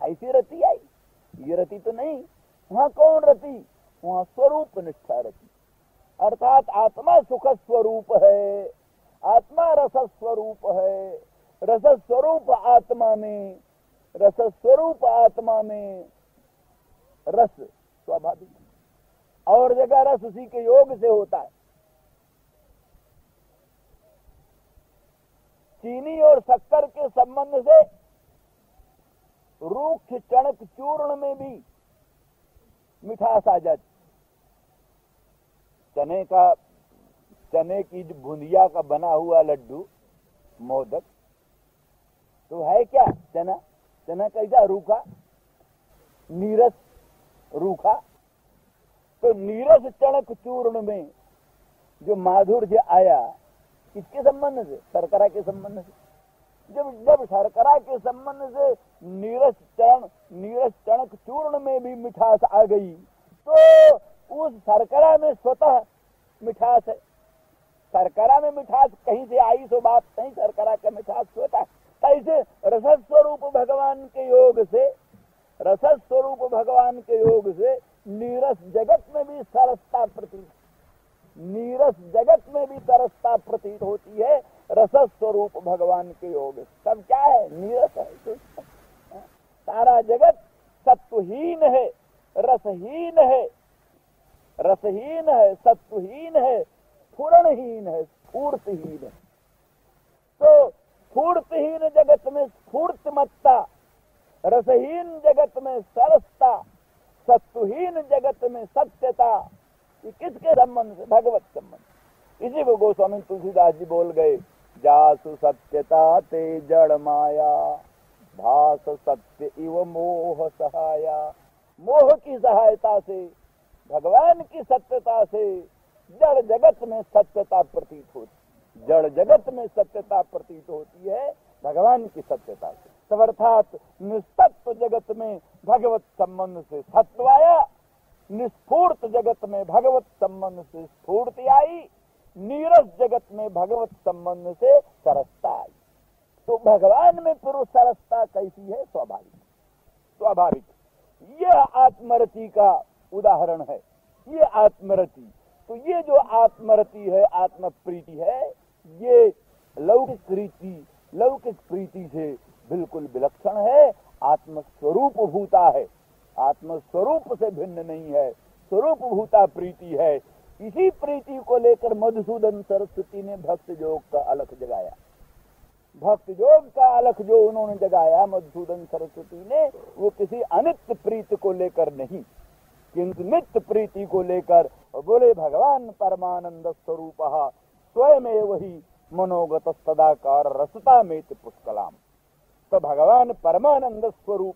ऐसी रति आई? ये रति तो नहीं। वहां कौन रति? वहां स्वरूप निष्ठा रति, अर्थात आत्मा सुख स्वरूप है, आत्मा रस स्वरूप है। रस स्वरूप आत्मा में, रस स्वरूप आत्मा में रस स्वाभाविक है, और जगह रस उसी के योग से होता है। चीनी और शक्कर के संबंध से रूक्ष चणक चूर्ण में भी मिठास आ जाती। चने की बूंदिया का बना हुआ लड्डू, मोदक, तो है क्या चना? चना कैसा? रूखा, नीरस रूखा। तो नीरस चणक चूर्ण में जो माधुर्य आया, किसके संबंध से? शर्करा के संबंध से। जब शर्करा के संबंध से नीरस चणक चूर्ण में भी मिठास आ गई, तो उस शर्करा में स्वतः मिठास है। शर्करा में मिठास कहीं से आई सो बात नहीं, शर्करा का मिठास स्वतः। ऐसे रसस्वरूप भगवान के योग से, रसस्वरूप भगवान के योग से नीरस जगत में भी सरसता प्रतीत, नीरस जगत में भी तरसता प्रतीत होती है रसस्वरूप भगवान के योग। सब क्या है? नीरस है। सारा जगत सत्वहीन रसहीन है, रसहीन है, सत्वहीन है, स्फुरणहीन है, स्फूर्तिहीन है। तो स्फूर्तिहीन जगत में स्फूर्तिमत्ता, रसहीन जगत में सरसता, सत्वहीन जगत में सत्यता, ये किसके संबंध से? भगवत संबंध। इसी को गोस्वामी तुलसीदास जी बोल गए, जासु सत्यता ते जड़ माया, भास सत्य इव मोह सहाया। मोह की सहायता से, भगवान की सत्यता से जड़ जगत में सत्यता प्रतीत होती, जड़ जगत में सत्यता प्रतीत होती है भगवान की सत्यता से। तब अर्थात निस्तत्व जगत में भगवत संबंध से सत्व आया, निस्फूर्त जगत में भगवत संबंध से स्फूर्ति आई, नीरस जगत में भगवत संबंध से सरसता आई। तो भगवान में पुरुष सरसता कैसी है? स्वाभाविक, स्वाभाविक। यह आत्मरति का उदाहरण है, ये आत्मरति। तो ये जो आत्मरति है, आत्म प्रीति है, ये लौकिक प्रीति, लौकिक प्रीति से बिल्कुल विलक्षण है, आत्मस्वरूप भूता है, आत्मस्वरूप से भिन्न नहीं है, स्वरूप भूता प्रीति है। इसी प्रीति को लेकर मधुसूदन सरस्वती ने भक्त योग का अलख जगाया। भक्त योग का अलख जो उन्होंने जगाया मधुसूदन सरस्वती ने, वो किसी अनित्य प्रीति को लेकर नहीं, किंतु नित्य प्रीति को लेकर बोले भगवान परमानंद स्वरूपः स्वयं वही मनोगत सदाकार रसता मेत पुष्कलाम। तो भगवान परमानंद स्वरूप,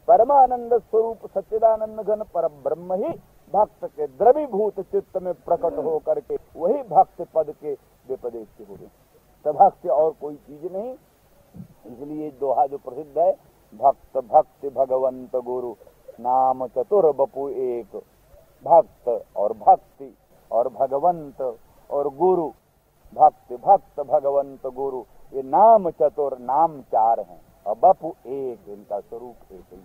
परमानंद स्वरूप सच्चिदानंद घन पर ब्रह्म ही भक्त के द्रवीभूत चित्त में प्रकट हो करके वही भक्त पद के विपदेश हो गए। तो भक्त और कोई चीज नहीं। इसलिए दोहा जो प्रसिद्ध है, भक्त भक्ति भगवंत गुरु नाम चतुर बपु एक। भक्त और भक्ति और भगवंत और गुरु, भक्त भक्त भगवंत गुरु, ये नाम चतुर, नाम चार हैं और बपु एक, इनका स्वरूप एक ही।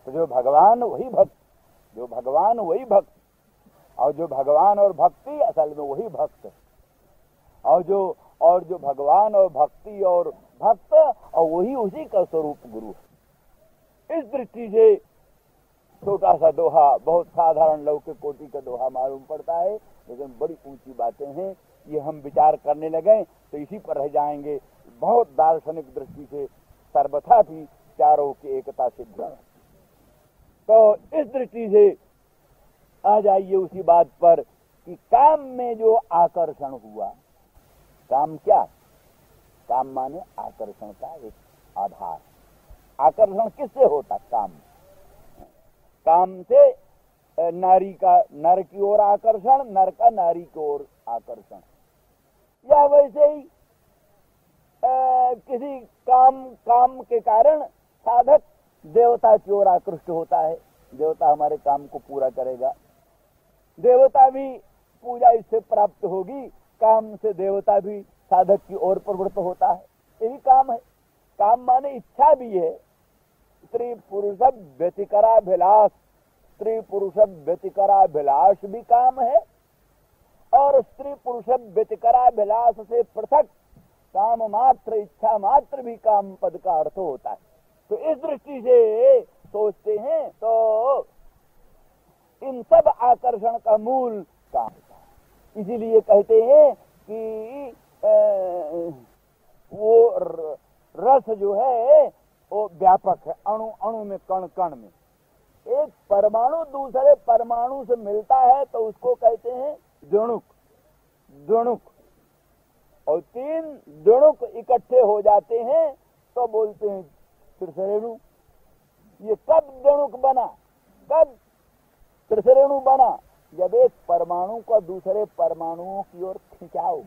तो जो भगवान वही भक्त, जो भगवान वही भक्त, और जो भगवान और भक्ति असल में वही भक्त है। और जो भगवान और भक्ति और भक्त और वही उसी का स्वरूप गुरु है। इस दृष्टि से छोटा सा दोहा, बहुत साधारण लौकिक कोटि का दोहा मालूम पड़ता है, लेकिन बड़ी ऊंची बातें हैं। ये हम विचार करने लगे तो इसी पर रह जाएंगे। बहुत दार्शनिक दृष्टि से सर्वथा भी चारों की एकता सिद्ध है। तो इस दृष्टि से आ जाइए उसी बात पर कि काम में जो आकर्षण हुआ, काम क्या? काम माने आकर्षण का एक आधार। आकर्षण किससे होता? काम। काम से नारी का नर की ओर आकर्षण, नर का नारी की ओर आकर्षण, या वैसे ही किसी काम के कारण साधक देवता की ओर आकृष्ट होता है, देवता हमारे काम को पूरा करेगा, देवता भी पूजा इससे प्राप्त होगी, काम से देवता भी साधक की ओर प्रवृत्त होता है। यही काम है। काम माने इच्छा भी है। स्त्री पुरुष व्यतिकराभिलाष, स्त्री पुरुष व्यतिकराभिलाष भी काम है, और स्त्री पुरुष व्यतिकराभिलाष से पृथक काम मात्र, इच्छा मात्र भी काम पद का अर्थ होता है। तो इस दृष्टि से सोचते हैं तो इन सब आकर्षण का मूल काम है। इसीलिए कहते हैं कि वो रस जो है वो व्यापक है, अणु अणु में, कण कण में। एक परमाणु दूसरे परमाणु से मिलता है तो उसको कहते हैं द्विणुक, द्विणुक। और तीन द्विणुक इकट्ठे हो जाते हैं तो बोलते हैं त्रिसरेणु। ये कब द्विणुक बना, कब त्रिसरेणु बना? जब एक परमाणु का दूसरे परमाणुओं की ओर खिंचाव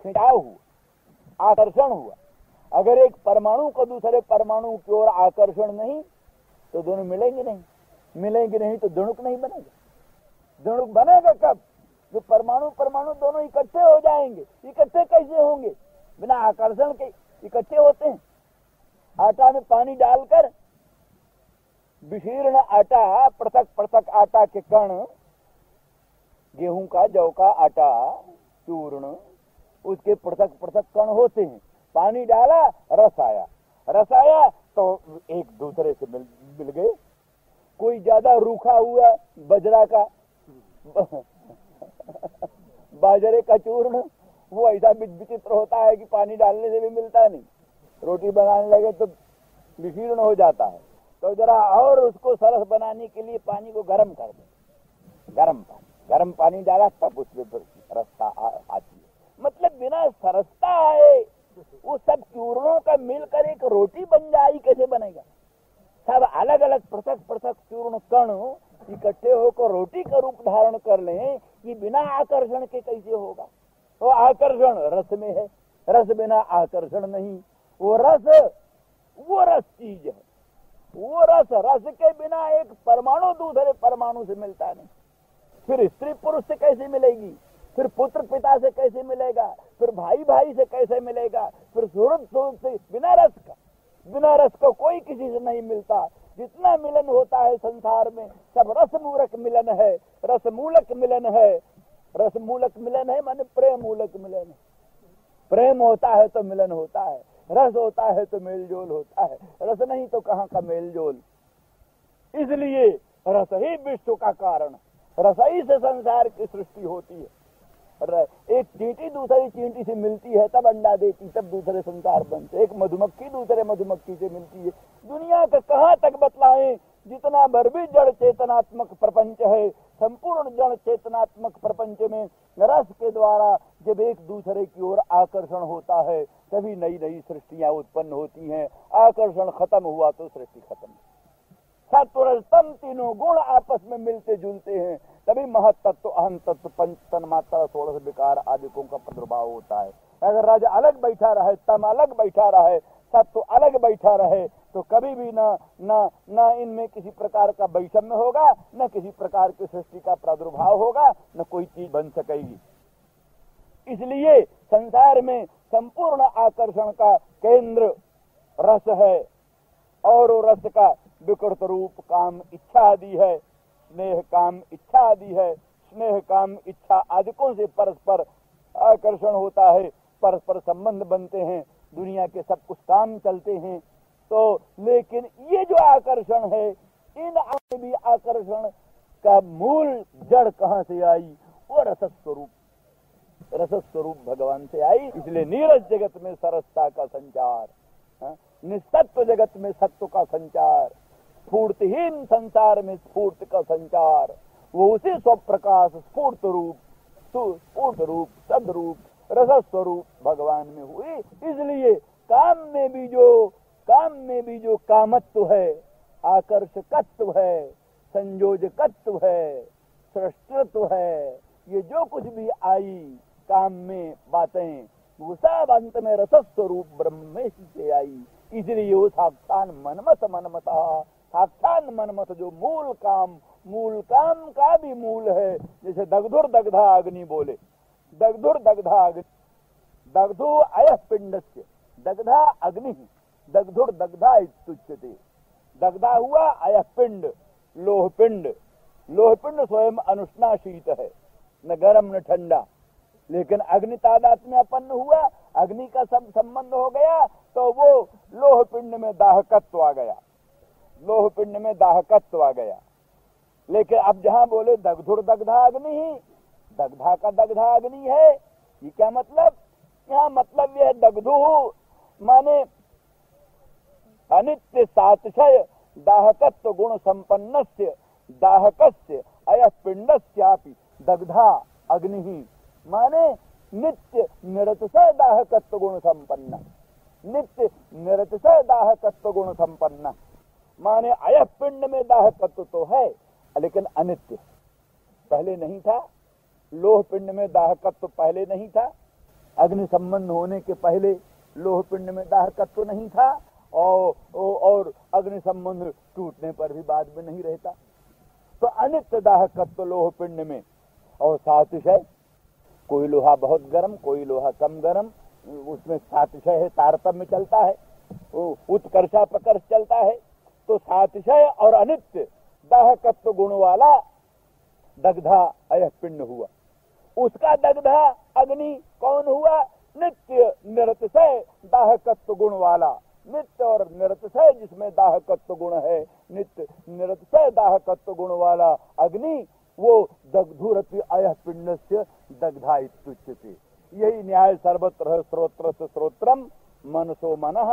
हुआ, आकर्षण हुआ। अगर एक परमाणु का दूसरे परमाणु की ओर आकर्षण नहीं तो दोनों मिलेंगे नहीं, मिलेंगे नहीं तो द्विणुक नहीं बनेगा। द्विणुक बनेगा कब? जो परमाणु परमाणु दोनों इकट्ठे हो जाएंगे। इकट्ठे कैसे होंगे? बिना आकर्षण के इकट्ठे होते हैं। आटा में पानी डालकर विशीर्ण आटा, पृथक पृथक आटा के कण, गेहूं का, जौ का आटा, चूर्ण, उसके पृथक पृथक कण होते हैं। पानी डाला, रस आया, रस आया तो एक दूसरे से मिल गए। कोई ज्यादा रूखा हुआ बजरा का बाजरे का चूर्ण वो ऐसा विचित्र होता है कि पानी डालने से भी मिलता नहीं, रोटी बनाने लगे तो विशीर्ण हो जाता है। तो जरा और उसको सरस बनाने के लिए पानी को गर्म कर दे, गर्म पानी डाला तब उसमें फिर रसता आती है। मतलब बिना सरसता आए वो सब चूर्णों का मिलकर एक रोटी बन जाए, कैसे बनेगा? सब अलग अलग पृथक पृथक चूर्ण कण इकट्ठे होकर रोटी का रूप धारण कर लें, ये बिना आकर्षण के कैसे होगा? तो आकर्षण रस में है, रस बिना आकर्षण नहीं। वो रस चीज है, वो रस के बिना एक परमाणु दूसरे परमाणु से मिलता नहीं। फिर स्त्री पुरुष से कैसे मिलेगी? फिर पुत्र पिता से कैसे मिलेगा? फिर भाई भाई से कैसे मिलेगा? फिर सुहृद सुहृद से? बिना रस को कोई किसी से नहीं मिलता। जितना मिलन होता है संसार में सब रसमूलक मिलन है, रसमूलक मिलन है। रसमूलक मिलन है माने प्रेम मूलक मिलन है। प्रेम होता है तो मिलन होता है, रस होता है तो मेलजोल होता है, रस नहीं तो कहाँ का मेलजोल। इसलिए रस ही विश्व का कारण, रस ही से संसार की सृष्टि होती है। एक चींटी दूसरी चींटी से मिलती है तब अंडा देती, तब दूसरे संसार बनते। एक मधुमक्खी दूसरे मधुमक्खी से मिलती है। दुनिया का कहाँ तक बतलाएं, जितना भर भी जड़ चेतनात्मक प्रपंच है, संपूर्ण जड़ चेतनात्मक प्रपंच में रस के द्वारा जब एक दूसरे की ओर आकर्षण होता है तभी नई नई सृष्टियां उत्पन्न होती हैं। आकर्षण खत्म हुआ तो सृष्टि खत्म। सत्व रज तम तीनों गुण आपस में मिलते जुलते हैं तभी महत्त्व अहम तत्व पंच तन्मात्रा 16 विकार आदिकों का प्रादुर्भाव होता है। अगर रज अलग बैठा रहे, तम अलग बैठा रहे, सत्व अलग बैठा रहे तो कभी भी ना इनमें किसी प्रकार का वैषम्य होगा, न किसी प्रकार की सृष्टि का प्रादुर्भाव होगा, न कोई चीज बन सकेगी। इसलिए संसार में संपूर्ण आकर्षण का केंद्र रस है और रस का विकृत रूप काम इच्छा आदि है, स्नेह काम इच्छा आदि है। स्नेह काम इच्छा आदिकों से परस्पर आकर्षण होता है, परस्पर संबंध बनते हैं, दुनिया के सब कुछ काम चलते हैं। तो लेकिन ये जो आकर्षण है, इन भी आकर्षण का मूल जड़ कहाँ से आई? वो रसस्वरूप भगवान से आई। इसलिए नीरस जगत में सरसता का संचार, निस्तत्व जगत में सत्व का संचार, स्फूर्तिहीन संसार में स्फूर्ति का संचार, वो उसी स्वप्रकाश स्फूर्त रूप सदरूप रसस्वरूप भगवान में हुई। इसलिए काम में भी जो कामत्व है, आकर्षकत्व है, संयोजकत्व है, सृष्टत्व है, ये जो कुछ भी आई काम में बातें, वो सब अंत में रसस्वरूप ब्रह्म में से आई। इसलिए वो साक्षात मनमत जो मूल काम का भी मूल है। जैसे दग्धुर दग्धा अग्नि बोले, दग्धुर दग्धा अग्नि, दग्धु अयः पिंडस्य, दग्धा अग्नि, दग्धुर दग्धा इत्युच्यते। दग्धा हुआ अयः पिंड, लोह पिंड स्वयं अनुष्णा शीत है, न गर्म न ठंडा, लेकिन अग्नि तादात्म्य में अपन्न हुआ, अग्नि का सब संबंध हो गया तो वो लोह पिंड में दाहकत्व आ गया। लेकिन अब जहां बोले दग्धुर दग्धा अग्नि ही, दग्धा का दग्धा अग्नि है, ये क्या मतलब? यहाँ मतलब यह दग्धु माने अनित्य सातिशय दाहकत्व गुण संपन्नस्य दाहकस्य अयः पिंडस्यापि दग्धा अग्नि ही माने नित्य निरतिशय दाहकत्व गुण संपन्न, नित्य निरतिशय दाहकत्व गुण संपन्न माने अयः पिंड में दाहकत्व तो है लेकिन अनित्य। पहले नहीं था, लोह पिंड में दाहकत्व पहले नहीं था, अग्नि संबंध होने के पहले लोह पिंड में दाहकत्व नहीं था, और अग्नि संबंध टूटने पर भी बाद में नहीं रहता। तो अनित्य दाहकत्व लोह पिंड में, और सातिशय, कोई लोहा बहुत गर्म, कोई लोहा कम गर्म, उसमें सातिशय है, तारतम्य चलता है, उत्कर्षा प्रकर्ष चलता है। तो सातिशय और अनित्य दाहकत्व गुण वाला दग्धा अयः पिंड हुआ। उसका दग्धा अग्नि कौन हुआ? नित्य निरतिशय दाहकत्व गुण वाला नित्य और निरतिशय जिसमें दाहकत्व गुण है, नित्य निरतिशय दाहकत्व गुण वाला अग्नि वो दग्धुरपि अयः पिंडस्य दग्धा इत्युच्यते। यही न्याय सर्वत्र श्रोत्र से श्रोत्रम, मनसो मनः,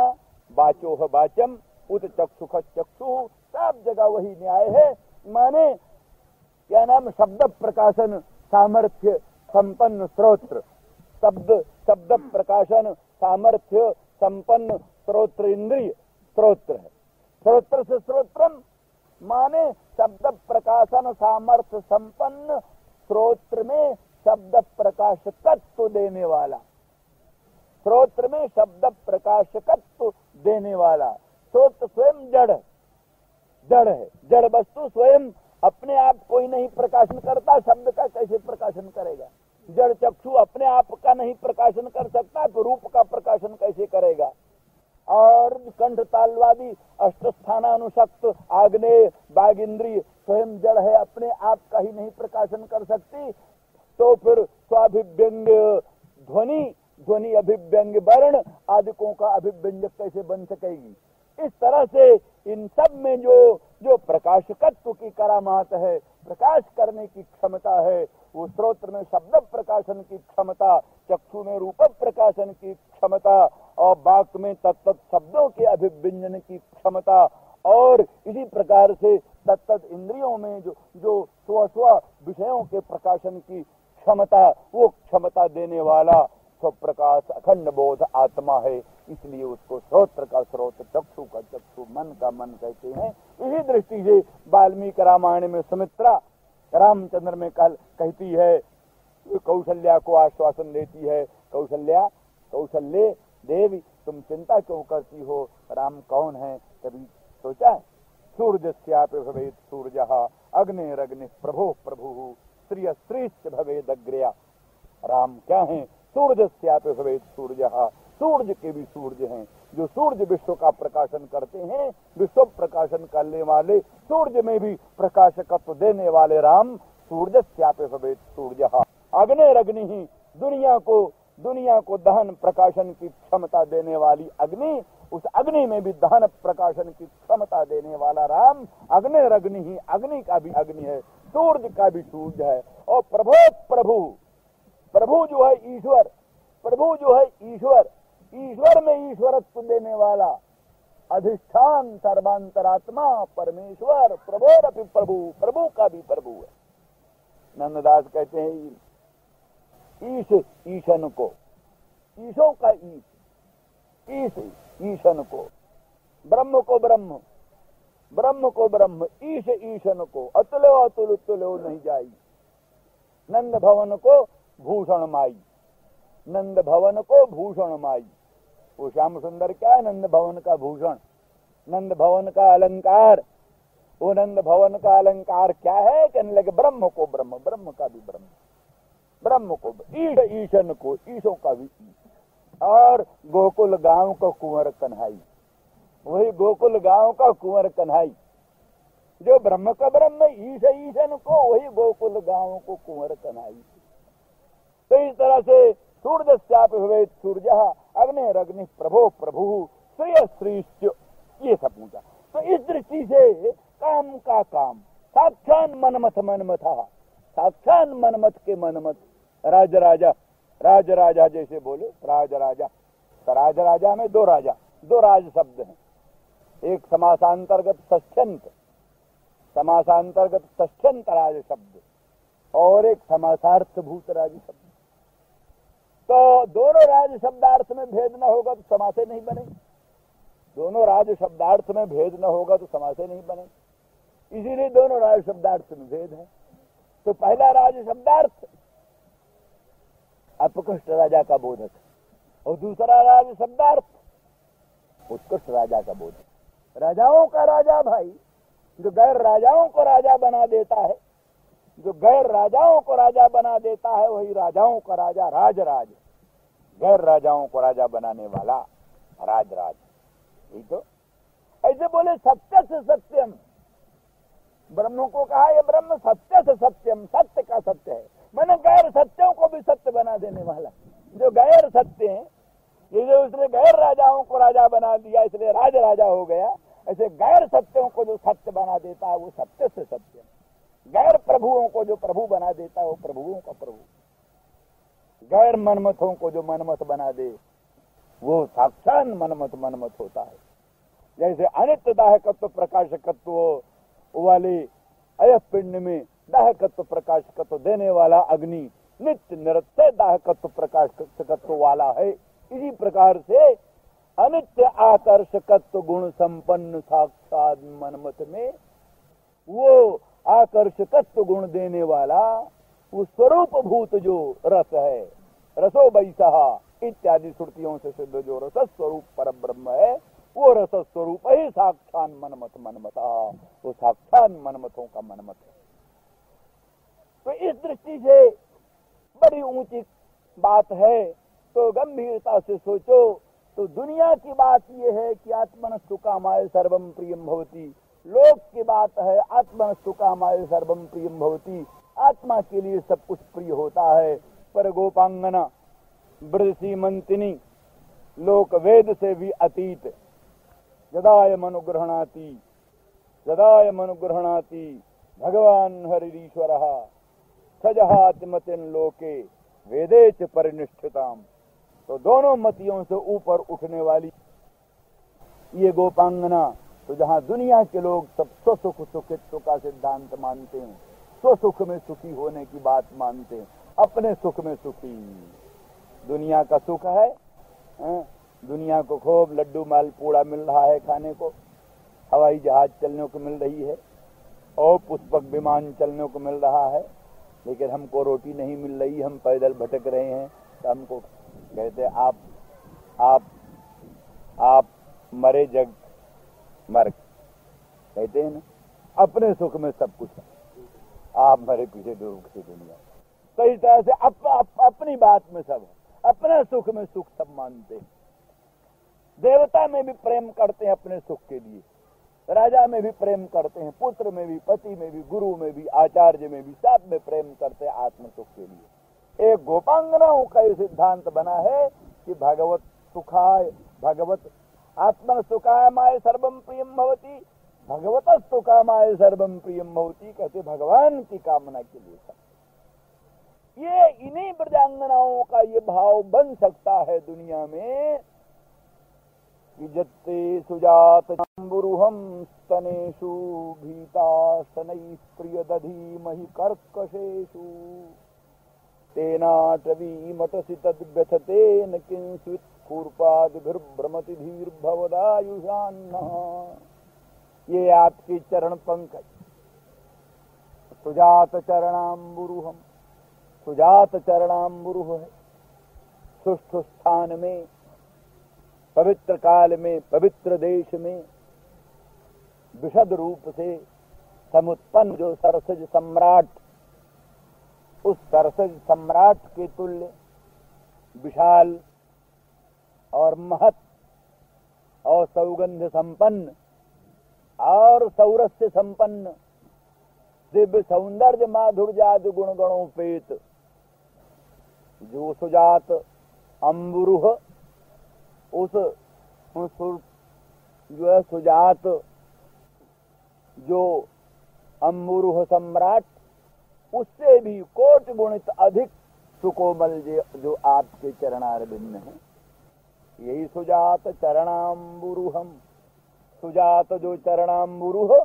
वाचो वाचम, उत चक्षुष चक्षु, सब जगह वही न्याय है। माने क्या नाम, शब्द प्रकाशन सामर्थ्य संपन्न श्रोत्र, शब्द प्रकाशन सामर्थ्य संपन्न श्रोत्र इंद्रिय श्रोत्र है। श्रोत्र से श्रोत्रम माने शब्द प्रकाशन सामर्थ्य संपन्न श्रोत्र में शब्द प्रकाशकत्व देने वाला, श्रोत्र में शब्द प्रकाशकत्व देने वाला। श्रोत्र स्वयं जड़ है, जड़ वस्तु स्वयं अपने आप कोई नहीं प्रकाशन करता, शब्द का कैसे प्रकाशन करेगा? जड़ चक्षु अपने आप का नहीं प्रकाशन कर सकता तो रूप का प्रकाशन कैसे करेगा? और कंठ तालवादी अष्टस्थानानुशक्त आग्नेय बाघ इंद्रिय स्वयं जड़ है, अपने आप का ही नहीं प्रकाशन कर सकती, तो फिर स्वाभिव्यंग ध्वनि अभिव्यंग वर्ण आदिकों का अभिव्यंजक कैसे बन सकेगी? इस तरह से इन सब में जो प्रकाशकत्व की करामात है, प्रकाश करने की क्षमता है, वो श्रोत्र में शब्द प्रकाशन की क्षमता, चक्षु में रूप प्रकाशन की क्षमता, और वाक में तत्त शब्दों के अभिव्यंजन की क्षमता, और इसी प्रकार से तत्त इंद्रियों में जो स्व विषयों के प्रकाशन की क्षमता, वो क्षमता देने वाला स्वप्रकाश अखंड बोध आत्मा है। इसलिए उसको श्रोत्र का श्रोत्र, चक्षु का चक्षु, मन का मन कहते हैं। इसी दृष्टि से वाल्मीकि रामायण में सुमित्रा रामचंद्र में कहती है, कौशल्या को आश्वासन देती है, कौशल्य देवी तुम चिंता क्यों करती हो, राम कौन है? कभी सोचा है? सूर्यस्यापि भवेत् सूर्यः, अग्निरग्निः प्रभो प्रभुः, श्रियः श्रीश्च भवेद् अग्र्या। राम क्या है? सूर्यस्यापि भवेत् सूर्यः, सूर्य के भी सूर्य हैं, जो सूर्य विश्व का प्रकाशन करते हैं, विश्व प्रकाशन करने वाले, सूर्य में भी प्रकाशकत्व देने वाले राम सूर्यस्यापि भवेत् सूर्यः, अग्निरग्निः, दुनिया को दहन प्रकाशन की क्षमता देने वाली अग्नि, उस अग्नि में भी दहन प्रकाशन की क्षमता देने वाला राम अग्निरग्निः, अग्नि का भी अग्नि है, सूर्य का भी सूर्य है। और प्रभु जो है ईश्वर, प्रभु जो है ईश्वर में ईश्वरत्व देने वाला, अधिष्ठान सर्वांतरात्मा परमेश्वर, प्रभोरपि प्रभु का भी प्रभु है। नंददास कहते हैं ईशन को, ईशों का ईशन को, ब्रह्म को ब्रह्म, ईशन को, अतुलो नहीं जाई, नंद भवन को भूषण माई। वो श्याम सुंदर क्या है? नंद भवन का भूषण, नंद भवन का अलंकार। वो नंद भवन का अलंकार क्या है? कहने लगे ब्रह्म को ब्रह्म का भी ब्रह्म को ईशन को, ईशों का भी ईश। और गोकुल गांव को कुंवर कन्हाई, वही गोकुल गांव का कुंवर कन्हाई, जो ब्रह्म का ब्रह्म, ईशन को, वही गोकुल गांव को कुंवर कन्हाई। तो इस तरह से सूर्यस्यापि भवेत् सूर्यः, अग्निरग्निः प्रभो प्रभुः, श्रियः श्रीश्च, ये सब पूछा। तो इस दृष्टि से काम का काम, साक्षात मनमथ, साक्षात मनमथ के मनमथ, राजराजा जैसे बोले राजराजा। तो राजराजा में दो राज शब्द हैं, एक समासांतर्गत षष्ठ्यंत राज शब्द, और एक समासार्थभूत राज शब्द। तो दोनों राज शब्दार्थ में भेद न होगा तो समासे नहीं बने, दोनों राज शब्दार्थ में भेद न होगा तो समासे नहीं बने, इसीलिए दोनों राज शब्दार्थ में भेद है। तो पहला राज शब्दार्थ अपकृष्ट राजा का बोधक, और दूसरा राज शब्दार्थ उत्कृष्ट राजा का बोधक। राजाओं का राजा भाई, जो गैर राजाओं को राजा बना देता है, जो गैर राजाओं को राजा बना देता है, वही राजाओं का राजा राजराज, गैर राजाओं को राजा बनाने वाला राजराज। यही तो ऐसे बोले सत्य से सत्यम, ब्रह्म को कहा ये ब्रह्म सत्य से सत्यम, सत्य का सत्य है, मैंने गैर सत्यों को भी सत्य बना देने वाला। जो गैर सत्य हैं जैसे उसने गैर राजाओं को राजा बना दिया इसलिए राज राजा हो गया, ऐसे गैर सत्यों को जो सत्य बना देता है वो सत्य से सत्य, गैर प्रभुओं को जो प्रभु बना देता है वो प्रभुओं का प्रभु, गैर मनमथों को जो मनमथ बना दे वो साक्षात मनमथ होता है। जैसे अनित्य दाहकत्व प्रकाशकत्व वाले अयस पिंड में दाहकत्व प्रकाशकत्व देने वाला अग्नि नित्य निरत्य दाहकत्व प्रकाशकत्व वाला है, इसी प्रकार से अनित्य आकर्षकत्व गुण संपन्न साक्षात मनमथ में वो आकर्षकत्व गुण देने वाला वो स्वरूप भूत जो रस है, रसो वैसहा इत्यादि श्रुतियों से सिद्ध जो रस स्वरूप पर ब्रह्म है वो रस स्वरूप ही साक्षात मनमथा, वो साक्षात मनमथों का मनमथ है। तो इस दृष्टि से बड़ी ऊंची बात है, तो गंभीरता से सोचो तो दुनिया की बात यह है कि आत्मनस्तु कामाय सर्वम प्रियम भवति, लोक की बात है आत्मनस्तु कामाय सर्वम प्रियम भवति, आत्मा के लिए सब कुछ प्रिय होता है। पर गोपांगना ब्रजसी मंतिनी लोक वेद से भी अतीत, यदाय मनुगृहणाति भगवान हरिश्वरः सजहाति मतिन लोके वेदे च परिनिष्ठिताम। तो दोनों मतियों से ऊपर उठने वाली ये गोपांगना, तो जहाँ दुनिया के लोग सब स्वसुख सुखित्व का सिद्धांत मानते हैं, स्वसुख में सुखी होने की बात मानते हैं, अपने सुख में सुखी, दुनिया का सुख है, दुनिया को खूब लड्डू मालपूड़ा मिल रहा है खाने को, हवाई जहाज चलने को मिल रही है और पुष्पक विमान चलने को मिल रहा है, लेकिन हमको रोटी नहीं मिल रही, हम पैदल भटक रहे हैं। तो हमको कहते आप मरे जग मर, कहते हैं ना, अपने सुख में सब कुछ है, आप मरे पीछे दुख से दुनिया। तो इस तरह से अपनी बात में सब है, अपने सुख में सुख सब मानते हैं। देवता में भी प्रेम करते हैं अपने सुख के लिए, राजा में भी प्रेम करते हैं, पुत्र में भी, पति में भी, गुरु में भी, आचार्य में भी, सब में प्रेम करते हैं आत्म सुख के लिए। एक गोपांगनाओं का ये सिद्धांत बना है कि भगवत सुखाय, भगवत आत्मन सुखामाय सर्वम प्रियम भवति, भगवत सुखामाय सर्वम प्रियम भवति, कहते भगवान की कामना के लिए सब। ये इन्हीं ब्रजांगनाओं का ये भाव बन सकता है दुनिया में कि जत्ते सुजात बुरुहम स्तनेषु भीताशनैः प्रियदधीमहि कर्कशेषु तेनाटवी मटसि तद्व्यथतेन किंचित् कूर्पादिभिर्भ्रमति धीर्भवदायुषान्नः। ये आपके चरण पंकज, सुजात चरणाम्बुरुहम, सुजात चरणाम्बुरुह है, सुष्ठ स्थान में, पवित्र काल में, पवित्र देश में विशद रूप से समुत्पन्न जो सरसज सम्राट, उस सरसज सम्राट के तुल्य विशाल और महत और सौगंध संपन्न और सौरस्य संपन्न दिव्य सौंदर्य माधुर्य आदि गुण गणोपेत जो सुजात अम्बुरुह, उस जो है सुजात जो अम्बुरुह सम्राट, उससे भी कोट गुणित अधिक सुकोमल जो आपके चरणारविंद हैं, यही सुजात चरणाम्बुरुहम, सुजात जो चरणाम्बुरुह,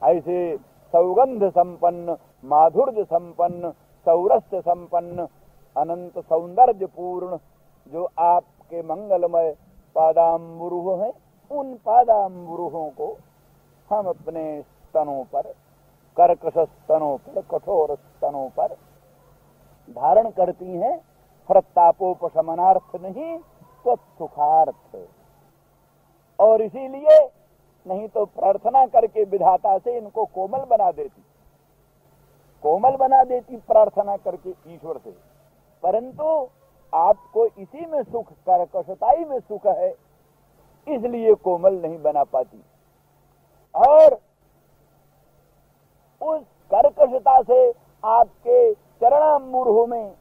ऐसे सौगंध संपन्न, माधुर्य संपन्न, सौरस्य संपन्न, अनंत सौंदर्य पूर्ण जो आपके मंगलमय पादाम्बुरुह हैं, उन पादाम्बुरुहों को हम अपने स्तनों पर, कर्कश स्तनों पर, कठोर स्तनों पर धारण करती हैं, प्रतापोपशमनार्थ नहीं तो सुखार्थ। और इसीलिए नहीं तो प्रार्थना करके विधाता से इनको कोमल बना देती, कोमल बना देती प्रार्थना करके ईश्वर से, परंतु आपको इसी में सुख, कर्कशताई में सुख है, इसलिए कोमल नहीं बना पाती। और उस कर्कशता से आपके चरणाम्बुरुह में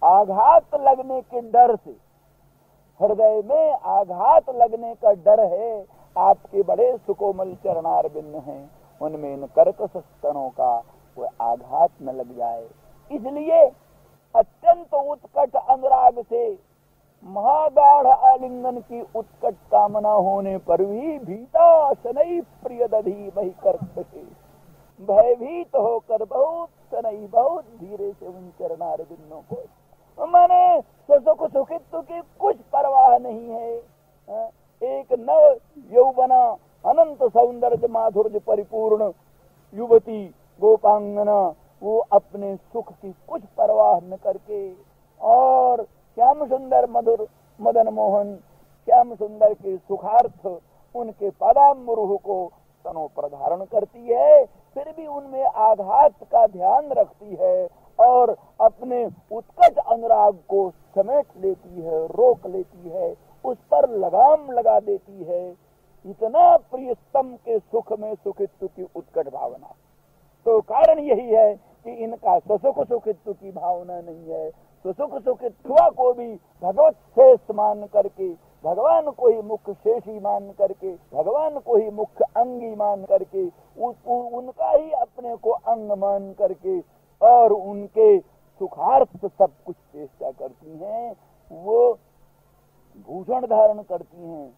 आघात लगने के डर से हृदय में आघात लगने का डर है। आपके बड़े सुकोमल चरणारविंद हैं, उनमें इन कर्कश स्तनों का कोई आघात न लग जाए। इसलिए अत्यंत उत्कट अनुराग से महागाढ़ आलिंगन की उत्कट कामना होने पर भी भीता शनै प्रिय दधी वही कर्कशे, भयभीत होकर बहुत शनै बहुत धीरे से उन चरणारविंदों को, माने सुख सुखित्व की कुछ परवाह नहीं है। एक नव यौवना अनंत सौंदर्य माधुर्य परिपूर्ण युवती गोपांगना, वो अपने सुख की कुछ परवाह न करके और श्याम सुंदर मधुर मदन मोहन श्याम सुंदर के सुखार्थ उनके पदाम्बुरुह को स्तनों पर धारण करती है, फिर भी उनमें आघात का ध्यान रखती है और अपने उत्कट अनुराग को समेट लेती है, रोक लेती है, उस पर लगाम लगा देती है। इतना प्रियतम के सुख में सुखित्व की उत्कट भावना। तो कारण यही है कि इनका स्वसुख सुखित्व की भावना नहीं है। स्वसुख सुखित्व को भी भगवत शेष मान करके, भगवान को ही मुख्य शेषी मान करके, भगवान को ही मुख्य अंगी मान करके, उनका ही अपने को अंग मान करके और उनके सुखार्थ सब कुछ चेष्टा करती हैं। वो भूषण धारण करती हैं,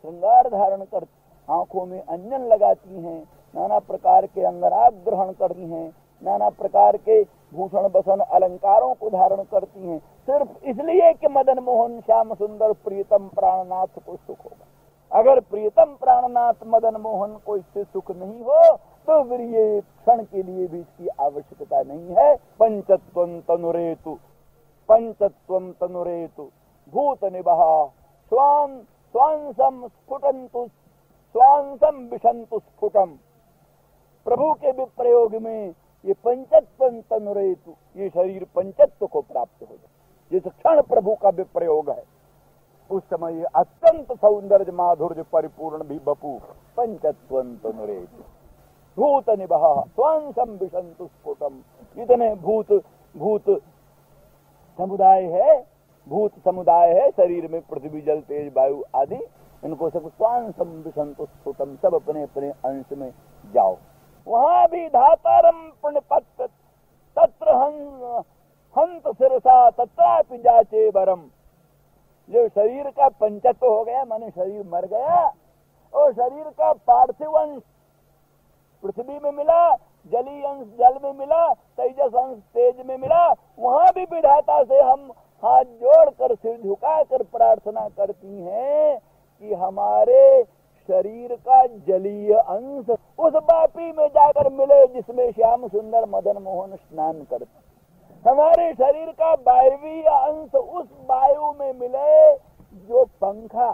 श्रृंगार धारण करती, आंखों में अंजन लगाती हैं, नाना प्रकार के अंगराग ग्रहण करती हैं, नाना प्रकार के भूषण बसन अलंकारों को धारण करती हैं, सिर्फ इसलिए कि मदन मोहन श्याम सुंदर प्रियतम प्राणनाथ को सुख होगा। अगर प्रियतम प्राणनाथ मदन मोहन को इससे सुख नहीं हो तो फिर ये क्षण के लिए भी इसकी आवश्यकता नहीं है। पंचत्वं तनुरेतु भूत निबह स्वांसम स्फुटन्तु स्वांसम विशंतु स्फुटम। प्रभु के विप्रयोग में ये पंचत्वं तनुरेतु, ये शरीर पंचत्व को प्राप्त हो जाए। जिस क्षण प्रभु का विप्रयोग है उस समय ये अत्यंत सौंदर्य माधुर्य परिपूर्ण भी बपू पंचत्वं तनुरेतु भूत निबह स्वांसम विशंतु स्फुटम। इतने भूत समुदाय है शरीर में, पृथ्वी जल तेज वायु आदि, इनको सब स्वांसम विशंतु स्फुटम, सब अपने अपने अंश में जाओ। वहां भी धातारम प्रणपत तत्र हंत सिरसा तत्रापि जाचे बरम। जो शरीर का पंचत्व हो गया, माने शरीर मर गया और शरीर का पार्थिव अंश पृथ्वी में मिला, जली अंश जल में मिला, तेजस अंश तेज में मिला, वहां भी विधाता से हम हाथ जोड़कर सिर झुकाकर प्रार्थना करती हैं कि हमारे शरीर का जलीय अंश उस बापी में जाकर मिले जिसमें श्याम सुंदर मदन मोहन स्नान करते। हमारे शरीर का वायवीय अंश उस वायु में मिले जो पंखा